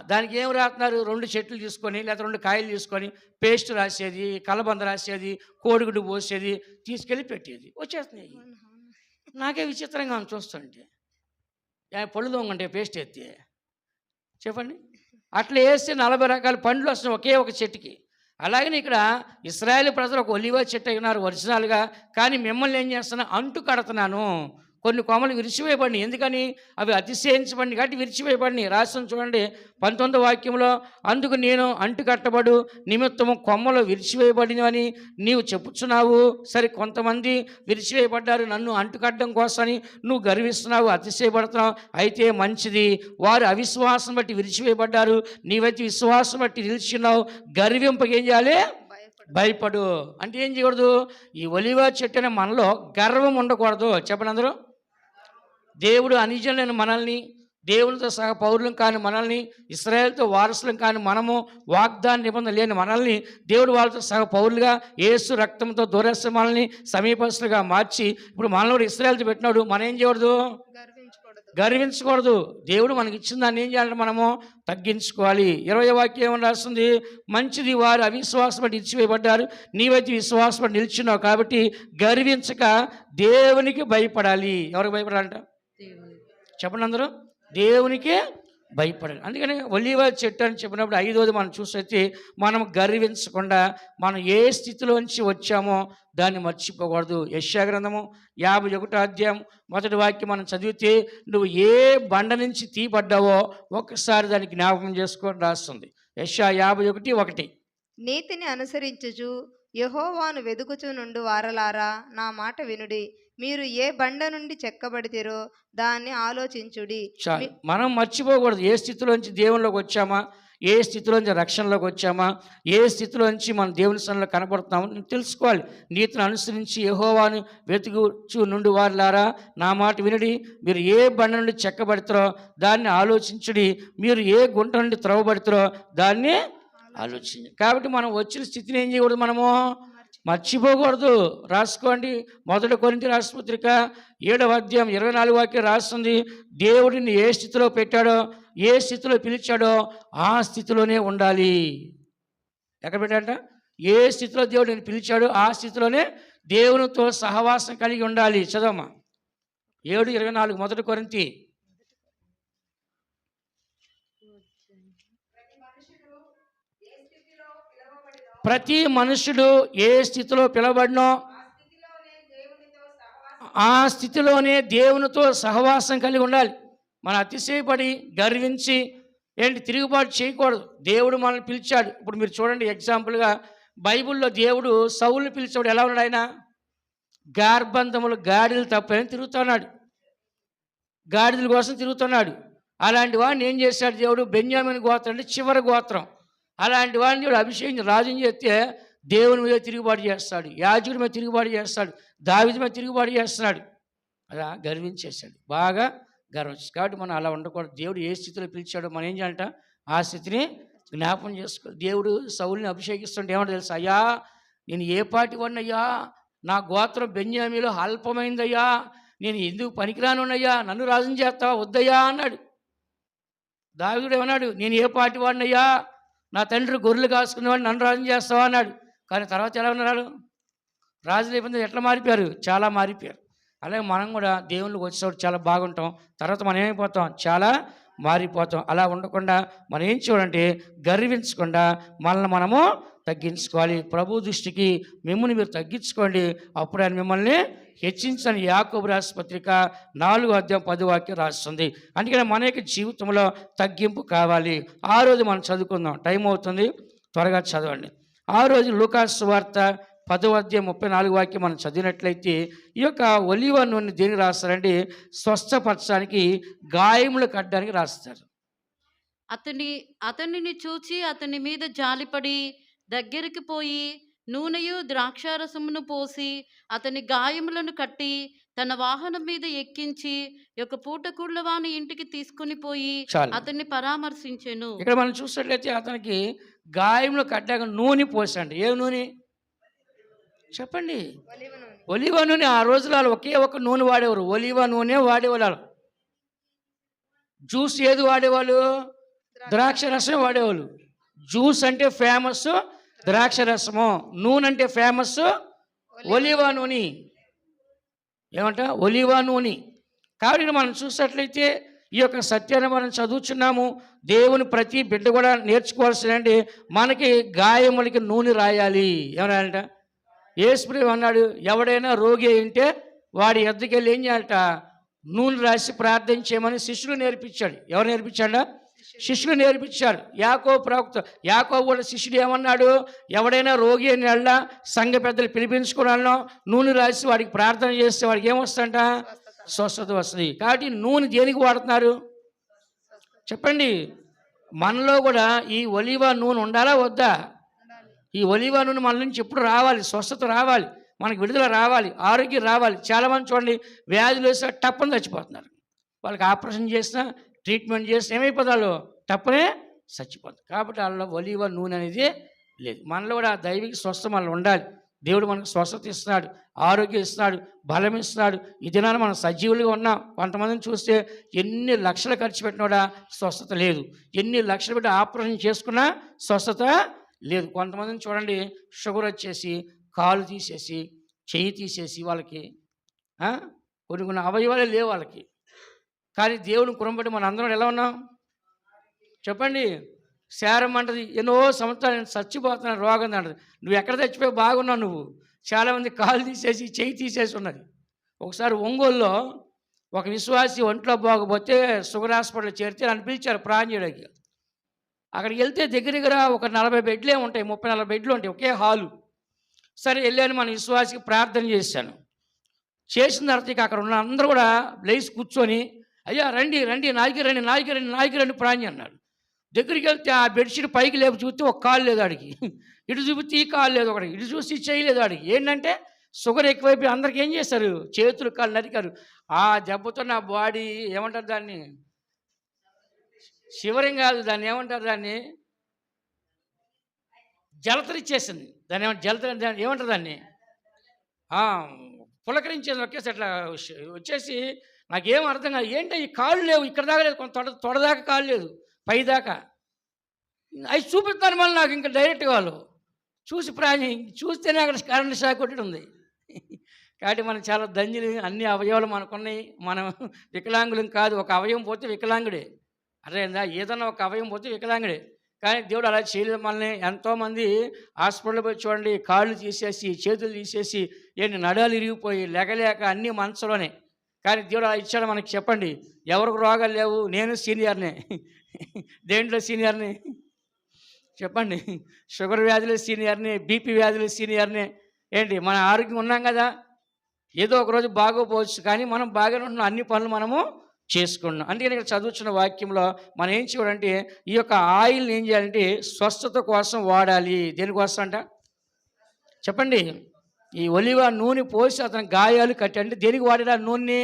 దానికి ఏం రాస్తున్నారు? 2 చెట్లు తీసుకొని లేదా 2 కాయలు తీసుకొని పేస్ట్ రాసేది, కలబంద రాసేది, కోడిగుడ్డు పోసేది, తీసుకెళ్ళి పెట్టేది, వచ్చేస్తున్నాయి. నాకే విచిత్రంగా చూస్తుంటే పళ్ళు దొంగంటే పేస్ట్ ఎత్తే చెప్పండి. అట్లా వేస్తే 40 రకాల పండ్లు వస్తున్నాయి ఒకే ఒక చెట్టుకి. అలాగనే ఇక్కడ ఇశ్రాయేలు ప్రజలు ఒక ఒలివ చెట్టు అయినారు ఒరిజినల్గా, కానీ మిమ్మల్ని ఏం చేస్తున్నా? అంటు కడుతున్నాను. కొన్ని కొమ్మలు విరిచివేయబడినాయి. ఎందుకని? అవి అతిశయించబడినాయి కాబట్టి విరిచివేయబడినాయి. రాసిన చూడండి 19వ వాక్యంలో, అందుకు నేను అంటు కట్టబడు నిమిత్తము కొమ్మలు విరిచివేయబడినవని నీవు చెప్పుచున్నావు. సరే, కొంతమంది విరిచివేయబడ్డారు, నన్ను అంటుకట్టడం కోసమని నువ్వు గర్విస్తున్నావు, అతిశయపడుతున్నావు. అయితే మంచిది, వారు అవిశ్వాసం బట్టి విరిచివేయబడ్డారు, నీవైతే విశ్వాసం బట్టి నిలిచిన్నావు. గర్వింపకి ఏం చేయాలి? భయపడు. అంటే ఏం చేయకూడదు? ఈ ఒలివ చెట్టు అనే మనలో గర్వం ఉండకూడదు. చెప్పండి అందరూ. దేవుడు అనిజనులైన మనల్ని దేవునితో సహా పౌరులం కాని మనల్ని, ఇశ్రాయేలుతో వారసులం కాని మనము, వాగ్దాన నిబంధన లేని మనల్ని దేవుడు వాళ్ళతో సహా పౌరులుగా యేసు రక్తంతో దూరేస్తే మనల్ని సమీపస్తులుగా మార్చి ఇప్పుడు మనల్ని కూడా ఇశ్రాయేలుతో పెట్టినాడు. మనం ఏం చేయకూడదు? గర్వించకూడదు. దేవుడు మనకి ఇచ్చిన దాన్ని ఏం చేయాలంటే మనము తగ్గించుకోవాలి. 20వ వాక్యం ఏమని రాస్తుంది? మంచిది, వారు అవిశ్వాసపడి ఇచ్చివేయబడ్డారు, నీవైతే విశ్వాసపడి నిల్చున్నావు కాబట్టి గర్వించక దేవునికి భయపడాలి. ఎవరికి భయపడాలంట? చెప్పండి అందరూ. దేవునికే భయపడాలి. అందుకని ఒలీవ చెట్టు అని చెప్పినప్పుడు 5వది మనం చూసైతే మనం గర్వించకుండా మనం ఏ స్థితిలోంచి వచ్చామో దాన్ని మర్చిపోకూడదు. యెషయా గ్రంథము 51వ అధ్యాయం 1వ వాక్యం మనం చదివితే నువ్వు ఏ బండ నుంచి తీయబడ్డావో ఒక్కసారి దాన్ని జ్ఞాపకం చేసుకొని రాస్తుంది. యెషయా 51:1. నీతిని అనుసరించుచు యెహోవాను వెదుకుచు నుండు వారలారా, నా మాట వినుడి. మీరు ఏ బండ నుండి చెక్కబడితిరో దాన్ని ఆలోచించుడి. చాలు. మనం మర్చిపోకూడదు ఏ స్థితిలోంచి దేవునిలోకి వచ్చామా, ఏ స్థితిలోంచి రక్షణలోకి వచ్చామా, ఏ స్థితిలోంచి మనం దేవుని సన్నిధిలో కనపడుతున్నామో తెలుసుకోవాలి. నీతిని అనుసరించి యెహోవాను వెతుకుచు నుండి వారులారా, నా మాట వినుడి. మీరు ఏ బండ నుండి చెక్కబడతారో దాన్ని ఆలోచించుడి. మీరు ఏ గుంట నుండి త్రవ్వబడతారో దాన్ని ఆలోచించండి. కాబట్టి మనం వచ్చిన స్థితిని ఏం చేయకూడదు? మనము మర్చిపోకూడదు. రాసుకోండి. 1 కొరింథీ రాసిన పత్రిక 7వ అధ్యాయం 24వ వాక్యం రాస్తుంది. దేవుడిని ఏ స్థితిలో పెట్టాడో, ఏ స్థితిలో పిలిచాడో ఆ స్థితిలోనే ఉండాలి. ఎక్కడ పెట్టాడంట? ఏ స్థితిలో దేవుడిని పిలిచాడో ఆ స్థితిలోనే దేవునితో సహవాసం కలిగి ఉండాలి. చదవమ్మా. 7:24 1 కొరింథీ. ప్రతి మనుషుడు ఏ స్థితిలో పిలవబడినో ఆ స్థితిలోనే దేవునితో సహవాసం కలిగి ఉండాలి. మనం అతిశయపడి గర్వించి తిరుగుబాటు చేయకూడదు. దేవుడు మనల్ని పిలిచాడు. ఇప్పుడు మీరు చూడండి, ఎగ్జాంపుల్గా బైబిల్లో దేవుడు సౌలుని పిలిచాడు. ఎలా ఉన్నాడు? ఆయన గార్బంధములు గాడిదలు తప్పని తిరుగుతున్నాడు, గాడిదల కోసం తిరుగుతున్నాడు. అలాంటి వాడిని ఏం చేశాడు దేవుడు? బెన్యామీను గోత్రం అంటే చివరి గోత్రం. అలాంటి వాడిని దేవుడు అభిషేకించి రాజుని చేస్తే దేవుని మీద తిరుగుబాటు చేస్తాడు, యాజకుడి మీద తిరుగుబాటు చేస్తాడు, దావీదు మీద తిరుగుబాటు చేస్తున్నాడు. అలా గర్వించేశాడు, బాగా గర్వించాడు. కాబట్టి మనం అలా ఉండకూడదు. దేవుడు ఏ స్థితిలో పిలిచాడో మనం ఏం చేయాలంట? ఆ స్థితిని జ్ఞాపకం చేసుకోవాలి. దేవుడు సౌలుని అభిషేకిస్తుంటే ఏమంటే తెలుసు? అయ్యా, నేను ఏ పాటి వాడినయ్యా, నా గోత్రం బెన్యామీలో అల్పమైందయ్యా, నేను ఎందుకు పనికిరానున్నయ్యా, నన్ను రాజుని చేస్తావా? వద్దయ్యా అన్నాడు. దావీదుడు ఏమన్నాడు? నేను ఏ పాటి వాడినయ్యా, నా తండ్రి గొర్రెలు కాసుకునేవాడు, నన్ను రాజుని చేస్తావా అన్నాడు. కానీ తర్వాత ఎలా ఉన్నారు? రాజులు అయిపోయింది. ఎట్లా మారిపోయారు? చాలా మారిపోయారు. అలాగే మనం కూడా దేవుళ్ళకి వచ్చేటప్పుడు చాలా బాగుంటాం, తర్వాత మనం ఏమైపోతాం? చాలా మారిపోతాం. అలా ఉండకుండా మనం ఏం చేయాలంటే గర్వించకుండా మనల్ని మనము తగ్గించుకోవాలి. ప్రభు దృష్టికి మిమ్మల్ని మీరు తగ్గించుకోండి, అప్పుడు ఆయన మిమ్మల్ని హెచ్చించని యాకోబు రాసిన పత్రిక 4వ అధ్యాయం 10వ వాక్యం రాస్తుంది. అందుకని మన యొక్క జీవితంలో తగ్గింపు కావాలి. ఆ రోజు మనం చదువుకుందాం, టైం అవుతుంది, త్వరగా చదవండి. ఆ రోజు లూకాసు సువార్త 10వ అధ్యాయం 34వ వాక్యం మనం చదివినట్లయితే ఈ యొక్క ఒలీవ నూనె దేనికి రాస్తారంటే స్వస్థపరచడానికి, గాయములు కట్టడానికి రాస్తారు. అతనిని చూచి అతని మీద జాలిపడి దగ్గరికి పోయి నూనెయు ద్రాక్షారసమును పోసి అతని గాయములను కట్టి తన వాహనం మీద ఎక్కించి ఒక పూటకూళ్ళవాని ఇంటికి తీసుకుని పోయి అతన్ని పరామర్శించెను. ఇక్కడ మనం చూసినట్లయితే అతనికి గాయములు కట్టాక నూనె పోసండి. ఏ నూనె చెప్పండి? ఒలివ నూనె. ఆ రోజులలో ఒకే ఒక నూనె వాడేవారు, ఒలివ నూనె వాడేవాళ్ళు. జ్యూస్ ఏది వాడేవాళ్ళు? ద్రాక్ష రసం వాడేవాళ్ళు. జ్యూస్ అంటే ఫేమస్ ద్రాక్ష రసము, నూనె అంటే ఫేమస్ ఒలివ నూనె. ఏమంట? ఒలివ నూనె. కాబట్టి మనం చూసినట్లయితే ఈ యొక్క సత్యాన్ని మనం చదువుతున్నాము. దేవుని ప్రతి బిడ్డ కూడా నేర్చుకోవాల్సిందంటే మనకి గాయములకి నూనె రాయాలి. ఏమన్నాడంట? యేసు అన్నాడు, ఎవడైనా రోగి ఉంటే వాడి ఎద్దరికి వెళ్ళి ఏం చేయాలట? నూనె రాసి ప్రార్థన చేయమని శిష్యులు నేర్పించాడు. ఎవరు నేర్పించాడా? శిష్యులు నేర్పించారు. యాకోబు ప్రవక్త, యాకోబు కూడా శిష్యుడు ఏమన్నాడు? ఎవడైనా రోగి అని వెళ్ళా సంఘ పెద్దలు పిలిపించుకోవడంలో నూనె రాసి వాడికి ప్రార్థన చేస్తే వాడికి ఏమొస్తుందంట? స్వస్థత వస్తుంది. కాబట్టి నూనె దేనికి వాడుతున్నారు చెప్పండి? మనలో కూడా ఈ ఒలివ నూనె ఉండాలా వద్దా? ఈ ఒలివ నూనె మన నుంచి ఎప్పుడు రావాలి, స్వస్థత రావాలి, మనకు విడుదల రావాలి, ఆరోగ్యం రావాలి. చాలామంది చూడండి, వ్యాధులు వేస్తే టప్పని చచ్చిపోతున్నారు. వాళ్ళకి ఆపరేషన్ చేసినా ట్రీట్మెంట్ చేస్తే ఏమైపోతుంది వాళ్ళు తప్పనే చచ్చిపోతుంది. కాబట్టి వాళ్ళ ఒలీవ నూనె అనేది లేదు. మనలో కూడా ఆ దైవిక స్వస్థ మనలో ఉండాలి. దేవుడు మనకు స్వస్థత ఇస్తున్నాడు, ఆరోగ్యం ఇస్తున్నాడు, బలం ఇస్తున్నాడు. ఈ దినాన మనం సజీవులుగా ఉన్నాం. కొంతమందిని చూస్తే ఎన్ని లక్షలు ఖర్చు పెట్టినా కూడా స్వస్థత లేదు, ఎన్ని లక్షలు పెట్టి ఆపరేషన్ చేసుకున్నా స్వస్థత లేదు. కొంతమందిని చూడండి, షుగర్ వచ్చేసి కాలు తీసేసి చెయ్యి తీసేసి వాళ్ళకి కొన్ని కొన్ని అవయవాలే లేవు వాళ్ళకి. కానీ దేవుని కృపబట్టి మన అందరం ఎలా ఉన్నాం చెప్పండి? శారం అంటది ఎన్నో సంవత్సరాలు నేను చచ్చిపోతున్నాను రోగం అంటది. నువ్వు ఎక్కడ చచ్చిపోయి బాగున్నావు నువ్వు? చాలామంది కాలు తీసేసి చెయ్యి తీసేసి ఉన్నది. ఒకసారి ఒంగోలులో ఒక విశ్వాసి ఒంట్లో బాగపోతే షుగర్ హాస్పిటల్ చేరితే నన్ను పిలిచారు ప్రాణం చేయడానికి. అక్కడికి వెళ్తే దగ్గర ఒక 40 బెడ్లే ఉంటాయి, 30-40 బెడ్లు ఉంటాయి, ఒకే హాలు. సరే వెళ్ళాను, మన విశ్వాసికి ప్రార్థన చేశాను. చేసిన తర్వాత ఇక అక్కడ ఉన్న అందరూ కూడా లేచి కూర్చొని అయ్యా రండి రండి నాయకి రండి నాయకి రండి నాయకి రండి ప్రాణి అన్నాడు. దగ్గరికి వెళ్తే ఆ బెడ్షీట్ పైకి లేపు చూస్తే ఒక కాలు లేదు ఆడికి, ఇటు చూపితే ఈ కాలు లేదు, ఒకటి ఇటు చూసి చేయలేదు ఆడికి. ఏంటంటే షుగర్ ఎక్కువైపోయి అందరికి ఏం చేస్తారు, చేతులు కాళ్ళు నరికారు. ఆ దెబ్బతో నా బాడీ ఏమంటారు దాన్ని, శివరింగ్ కాదు, దాన్ని ఏమంటారు, దాన్ని జలతరిచ్చేసింది. దాన్ని ఏమంటారు దాన్ని పులకరించేది ఒకేసి అట్లా వచ్చేసి నాకేం అర్థం కాదు. ఏంటో ఈ కాళ్ళు లేవు, ఇక్కడ దాకా లేదు, కొంత తొడదాకా కాళ్ళు లేదు, పైదాకా. అవి చూపిస్తాను మళ్ళీ నాకు ఇంకా డైరెక్ట్గా వాళ్ళు చూసి చూస్తేనే అక్కడ కరెంట్ షాక్ కొట్టి ఉంది. కాబట్టి మనం చాలా ధన్యులు, అన్ని అవయవాలు మనకున్నాయి. మనం వికలాంగులం కాదు. ఒక అవయవం పోతే వికలాంగుడే, అదేందా ఏదన్నా ఒక అవయవం పోతే వికలాంగుడే. కానీ దేవుడు అలా చేయలేదు మనల్ని. ఎంతోమంది హాస్పిటల్ పోయి చూడండి, కాళ్ళు తీసేసి చేతులు తీసేసి ఏంటి నడాలు ఇరిగిపోయి లెగలేక అన్నీ మనసులోనే. కానీ దేవుడు అలా ఇచ్చాడు మనకి. చెప్పండి, ఎవరికి రోగాలు లేవు? నేను సీనియర్నే. దేంట్లో సీనియర్ని చెప్పండి? షుగర్ వ్యాధులు సీనియర్ని, బీపీ వ్యాధులు సీనియర్ని. ఏంటి మన ఆరోగ్యం ఉన్నాం కదా, ఏదో ఒకరోజు బాగోపోవచ్చు, కానీ మనం బాగానే ఉంటున్నాం, అన్ని పనులు మనము చేసుకున్నాం. అందుకని ఇక్కడ చదువుతున్న వాక్యంలో మనం ఏం చేయాలంటే ఈ యొక్క ఆయిల్ని ఏం చేయాలంటే స్వస్థత కోసం వాడాలి. దేనికోసం అంట చెప్పండి? ఈ ఒలివ నూనె పోసి అతని గాయాలు కట్టి, అంటే దేనికి వాడిన నూనె?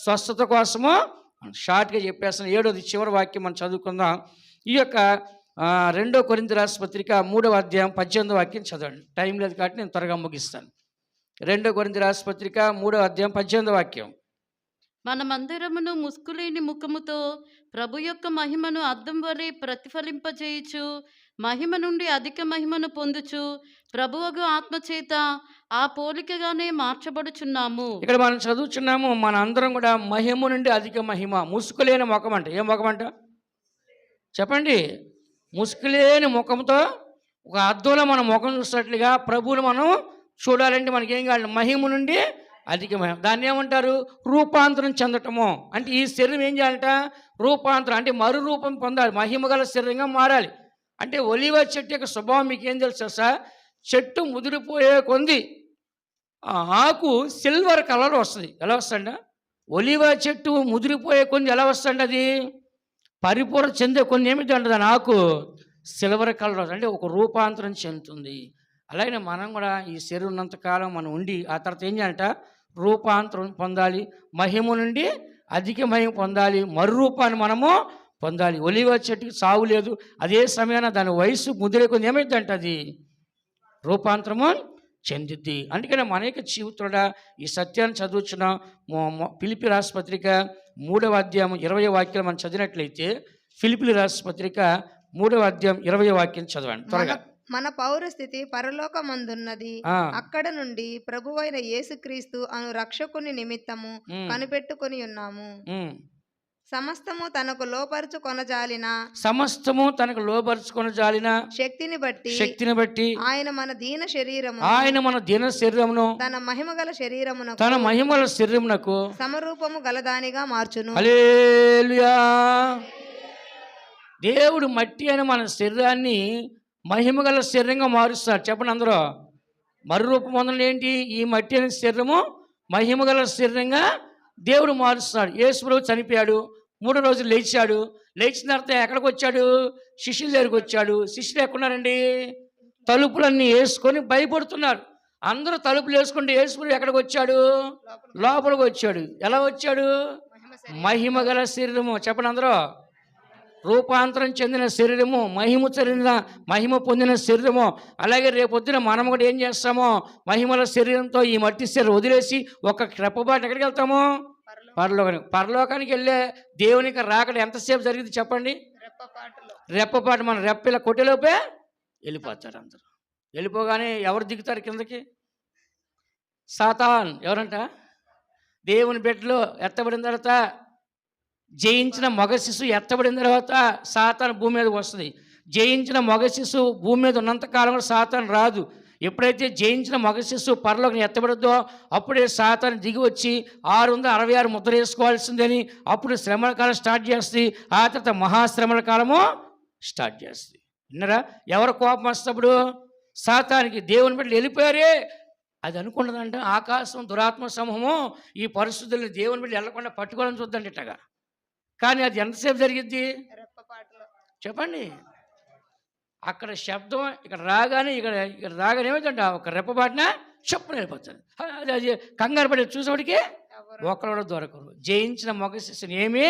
స్వస్థత కోసము. షార్ట్గా చెప్పేస్తాను. 7వ చివరి వాక్యం మనం చదువుకుందాం. ఈ యొక్క 2 కొరింథీ రాసిన పత్రిక 3వ అధ్యాయం 18వ వాక్యం చదవండి. టైం లేదు కాబట్టి నేను త్వరగా ముగిస్తాను. 2 కొరింథీ రాసిన పత్రిక 3వ అధ్యాయం 18వ వాక్యం. మనమందరమును ముసుకులేని ముఖముతో ప్రభు యొక్క మహిమను అద్దం వలె ప్రతిఫలింపజేయుచు మహిమ నుండి అధిక మహిమను పొందుచు ప్రభువగు ఆత్మచేత ఆ పోలికగానే మార్చబడుచున్నాము. ఇక్కడ మనం చదువుచున్నాము, మన అందరం కూడా మహిమ నుండి అధిక మహిమ. ముసుకులేని ముఖం అంట. ఏం ముఖం అంట చెప్పండి? ముసుకులేని ముఖంతో ఒక అద్దంలో మన ముఖం చూసినట్లుగా ప్రభువును మనం చూడాలంటే మనకేం కావాలి? మహిమ నుండి అధిక మహిమ. దాన్ని ఏమంటారు? రూపాంతరం చెందటము. అంటే ఈ శరీరం ఏం చేయాలంట? రూపాంతరం అంటే మరు రూపం పొందాలి, మహిమ గల శరీరంగా మారాలి. అంటే ఒలివ చెట్టు యొక్క స్వభావం మీకేం తెలుసా సార్? చెట్టు ముదిరిపోయే కొంది ఆ ఆకు సిల్వర్ కలర్ వస్తుంది. ఎలా వస్తుందంట? ఒలివ చెట్టు ముదిరిపోయే కొంది ఎలా వస్తుంది? అది పరిపూర్ణ చెందే కొన్ని ఏమిటి అంటే దాని ఆకు సిల్వర్ కలర్ వస్తుంది, అంటే ఒక రూపాంతరం చెందుతుంది. అలాగే మనం కూడా ఈ శరీరం ఉన్నంతకాలం మనం ఉండి ఆ తర్వాత ఏం చేయాలంట? రూపాంతరం పొందాలి, మహిమ నుండి అధిక మహిమ పొందాలి, మరు రూపాన్ని మనము పొందాలి. ఒలివ చెట్టుకి సాగు లేదు, అదే సమయాన దాని వయసు ముదిరేకొని ఏమైందంట? అది రూపాంతరము చెందిద్ది. అందుకనే మన యొక్క జీవితంలో ఈ సత్యాన్ని చదువుచున్న ఫిలిప్పీ రాసిన పత్రిక 3వ అధ్యాయం 20వ వాక్యం మనం చదివినట్లయితే, ఫిలిప్పీ రాసిన పత్రిక 3వ అధ్యాయం 20వ వాక్యం చదవండి త్వరగా. మన పౌరస్థితి పరలోకమందున్నది, అక్కడ నుండి ప్రభువైన యేసుక్రీస్తు అను రక్షకుని నిమిత్తము కనిపెట్టుకొని ఉన్నాము. సమస్తము తనకు లోపరుచుకొనజాలిన శక్తిని బట్టి ఆయన మన దీన శరీరమును తన మహిమగల శరీరమునకు సమరూపము గలదానిగా మార్చును. హల్లెలూయా. దేవుడు మట్టి అయిన మన శరీరాన్ని మహిమగల శరీరంగా మారుస్తాడు. చెప్పండి అందరూ. మరు రూపం పొందడం ఏంటి? ఈ మట్టి అనే శరీరము మహిమగల శరీరంగా దేవుడు మారుస్తాడు. యేసు ప్రభువు చనిపోయాడు, 3 రోజులు లేచాడు. లేచిన తర్వాత ఎక్కడికి వచ్చాడు? శిష్యుల దగ్గరికి వచ్చాడు. శిష్యులు ఎక్కడున్నారండి? తలుపులన్నీ వేసుకొని భయపడుతున్నారు. అందరూ తలుపులు వేసుకుంటే యేసు ప్రభువు ఎక్కడికి వచ్చాడు? లోపలికి వచ్చాడు. ఎలా వచ్చాడు? మహిమ గల శరీరము. చెప్పండి అందరూ. రూపాంతరం చెందిన శరీరము, మహిమ పొందిన శరీరము. అలాగే రేపొద్దున మనం కూడా ఏం చేస్తామో మహిమల శరీరంతో ఈ మట్టి శరీరం వదిలేసి ఒక రెప్పపాటు ఎక్కడికి వెళ్తాము? పరలోకానికి వెళ్ళే దేవునికి రాకడ ఎంతసేపు జరిగింది చెప్పండి? రెప్పపాటు. మన రెప్పిల కొట్టెలోపే వెళ్ళిపోతారు అందరూ. వెళ్ళిపోగానే ఎవరు దిగుతారు కిందకి? సాతాన్. ఎవరంట? దేవుని బిడ్డలు ఎత్తబడిన తర్వాత, జయించిన మగ శిశువు ఎత్తబడిన తర్వాత సాతాను భూమి మీదకి వస్తుంది. జయించిన మగ శిశువు భూమి మీద ఉన్నంతకాలం కూడా సాతాను రాదు. ఎప్పుడైతే జయించిన మగ శిశువు పరలోకం ఎత్తబడద్దో అప్పుడే సాతాను దిగి వచ్చి 666 ముద్ర వేసుకోవాల్సిందని అప్పుడు శ్రమల కాలం స్టార్ట్ చేస్తుంది. ఆ తర్వాత మహాశ్రమల కాలము స్టార్ట్ చేస్తుంది. విన్నరా? ఎవరు కోపం వస్తప్పుడు? సాతానికి. దేవుని బిడ్డలు వెళ్ళిపోయారే అది అనుకుంటుందంట ఆకాశం దురాత్మ సమూహము ఈ పరిస్థితుల్ని దేవుని బిడ్డలు వెళ్ళకుండా పట్టుకోవాలని చూద్దండి ఇట్టగా. కానీ అది ఎంతసేపు జరిగిద్ది చెప్పండి? అక్కడ శబ్దం ఇక్కడ రాగానే ఏమైందంట ఒక రెప్పపాటిన చెప్పున వెళ్ళిపోతుంది. అది కంగారు పడి చూసేవాడికి ఒకరు కూడా దొరకరు. జయించిన మగ శిశుని ఏమీ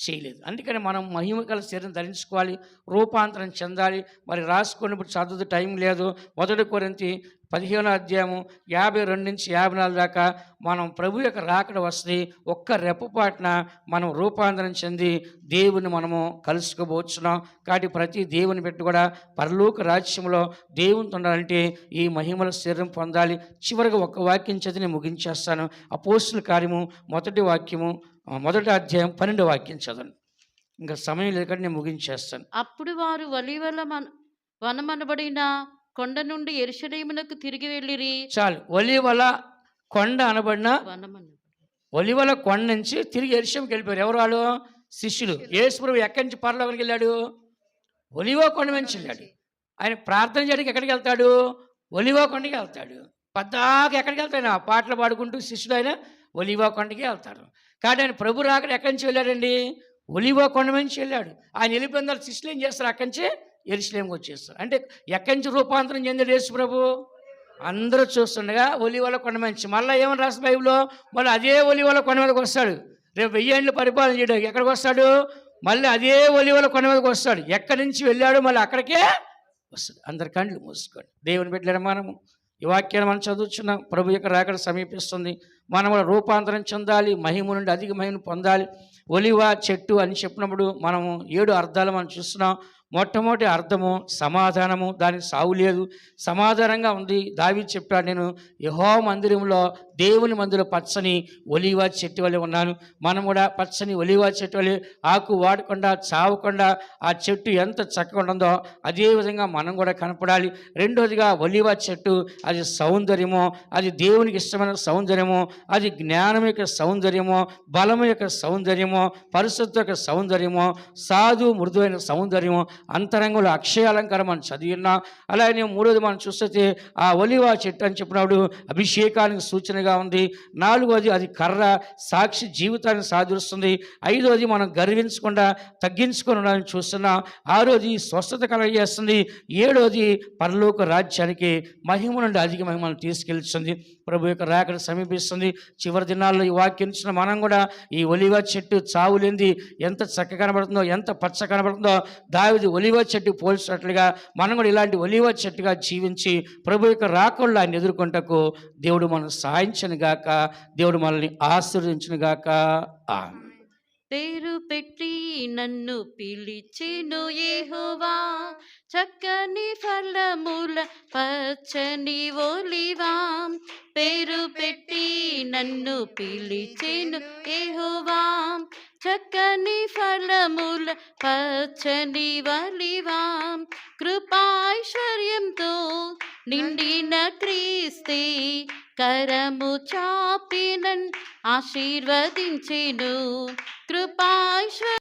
చేయలేదు. అందుకని మనం మహిమ గల శరీరం ధరించుకోవాలి, రూపాంతరం చెందాలి. మరి రాసుకున్నప్పుడు చదువు టైం లేదు. 1 కొరింథీ 15:52-54 దాకా మనం ప్రభు యొక్క రాకడ వస్తుంది. ఒక్క రెప్పపాటున మనం రూపాంతరం చెంది దేవుని మనము కలుసుకోబోతున్నాం. కాబట్టి ప్రతి దేవుని పెట్టి కూడా పరలోక రాజ్యంలో దేవునితో ఉండాలంటే ఈ మహిమల శరీరం పొందాలి. చివరిగా ఒక్క వాక్యం చదివి నేను ముగించేస్తాను. అపోస్తుల కార్యము 1వ అధ్యాయం 12వ వాక్యం చదవండి. ఇంకా సమయం లేకుండా నేను ముగించేస్తాను. అప్పుడు వారు ఒలీవల వనమనబడిన కొండ నుండి యెరూషలేమునకు తిరిగి వెళ్ళిరి. చాలు. ఒలీవల కొండ అనబడిన ఒలీవల కొండ నుంచి తిరిగి యెరూషలేముకి వెళ్ళిపోయారు. ఎవరు వాళ్ళు? శిష్యులు. యేసు ప్రభువు ఎక్కడి నుంచి పరలోకానికి వెళ్ళాడు? ఒలీవ కొండ నుంచి వెళ్ళాడు. ఆయన ప్రార్థన చేయడానికి ఎక్కడికి వెళ్తాడు? ఒలీవ కొండకి వెళ్తాడు. పద్దాక ఎక్కడికి వెళ్తాడు? పాటలు పాడుకుంటూ శిష్యులు ఆయన ఒలీవ కొండకి వెళ్తారు. కానీ ఆయన ప్రభు రాకడ ఎక్కడి నుంచి వెళ్ళాడండి? ఒలీవ కొండ నుంచి వెళ్ళాడు. ఆయన వెళ్ళిపోయిన తర్వాత శిష్యులు ఏం చేస్తారు? అక్కడి నుంచి యెరూషలేముకి వచ్చేస్తారు. అంటే ఎక్కడి నుంచి రూపాంతరం చెందాడు యేసు ప్రభు? అందరూ చూస్తుండగా ఒలీవల కొండ నుంచి. మళ్ళీ ఏమని రాస్తుంది బైబిల్లో? మళ్ళీ అదే ఒలీవల కొండ మీదకి వస్తాడు. రేపు 1000 ఏళ్ళు పరిపాలన చేయడానికి ఎక్కడికి వస్తాడు? మళ్ళీ అదే ఒలీవల కొండ మీదకి వస్తాడు. ఎక్కడి నుంచి వెళ్ళాడు మళ్ళీ అక్కడికే వస్తాడు. అందరి కళ్ళు మూసుకోండి. దేవుని బిడ్డలారా, మనము ఈ వాక్యాన్ని మనం చదువుతున్నాం. ప్రభు యొక్క రాకడ సమీపిస్తుంది. మనం కూడా రూపాంతరం చెందాలి, మహిమ నుండి అధిక మహిమను పొందాలి. ఒలివ చెట్టు అని చెప్పినప్పుడు మనము 7 అర్థాలు మనం చూస్తున్నాం. మొట్టమొదటి అర్థము సమాధానము. దానికి సావు లేదు, సమాధానంగా ఉంది. దావీదు చెప్పాడు, నేను యెహోవా మందిరంలో దేవుని మందిరంలో పచ్చని ఒలీవ చెట్టు వలె ఉన్నాను. మనం కూడా పచ్చని ఒలీవ చెట్టు వలె ఆకు వాడకుండా చావకుండా ఆ చెట్టు ఎంత చక్కగా ఉంటుందో అదేవిధంగా మనం కూడా కనపడాలి. రెండోదిగా ఒలీవ చెట్టు అది సౌందర్యము, అది దేవునికి ఇష్టమైన సౌందర్యము, అది జ్ఞానం యొక్క సౌందర్యము, బలము యొక్క సౌందర్యము, పరిశుద్ధ యొక్క సౌందర్యము, సాధు మృదువైన సౌందర్యము, అంతరంగంలో అక్షయ అలంకారం మనం చదివిన్నాం. అలాగే మూడోది మనం చూస్తే ఆ ఒలీవ చెట్టు అని చెప్పినప్పుడు అభిషేకానికి సూచనగా ఉంది. 4వది అది కర్ర, సాక్షి జీవితాన్ని సాధిస్తుంది. 5వది మనం గర్వించకుండా తగ్గించుకొని ఉండాలని చూస్తున్నాం. 6వది స్వస్థత కలగజేస్తుంది. 7వది పరలోక రాజ్యానికి మహిమ నుండి అధిక మహిమను తీసుకెళ్తుంది. ప్రభు యొక్క రాకడ సమీపిస్తుంది. చివరి దినాల్లో ఈ వాక్యం ఇచ్చిన మనం కూడా ఈ ఒలీవ చెట్టు చావులేంది ఎంత చక్క కనబడుతుందో, ఎంత పచ్చ కనబడుతుందో దావీదు ఒలీవ చెట్టు పోల్చినట్లుగా మనం కూడా ఇలాంటి ఒలీవ చెట్టుగా జీవించి ప్రభు యొక్క రాకడలో ఆయన ఎదుర్కొంటకు దేవుడు మనకు సహాయించను గాక, దేవుడు మనల్ని ఆశీర్వదించును గాక. ఆమేన్. పేరు పెట్టి నన్ను పిలిచెను యెహోవా, చక్కని ఫలముల పచ్చని ఒలీవా. పేరు పెట్టి నన్ను పిలిచెను యెహోవా, చక్కని ఫలముల పచ్చని ఒలీవా. కృపాైశ్వర్యంతో నిండిన క్రీస్తే కరము చాపి నన్ను ఆశీర్వదించెను. కృపాైశ్వర్యం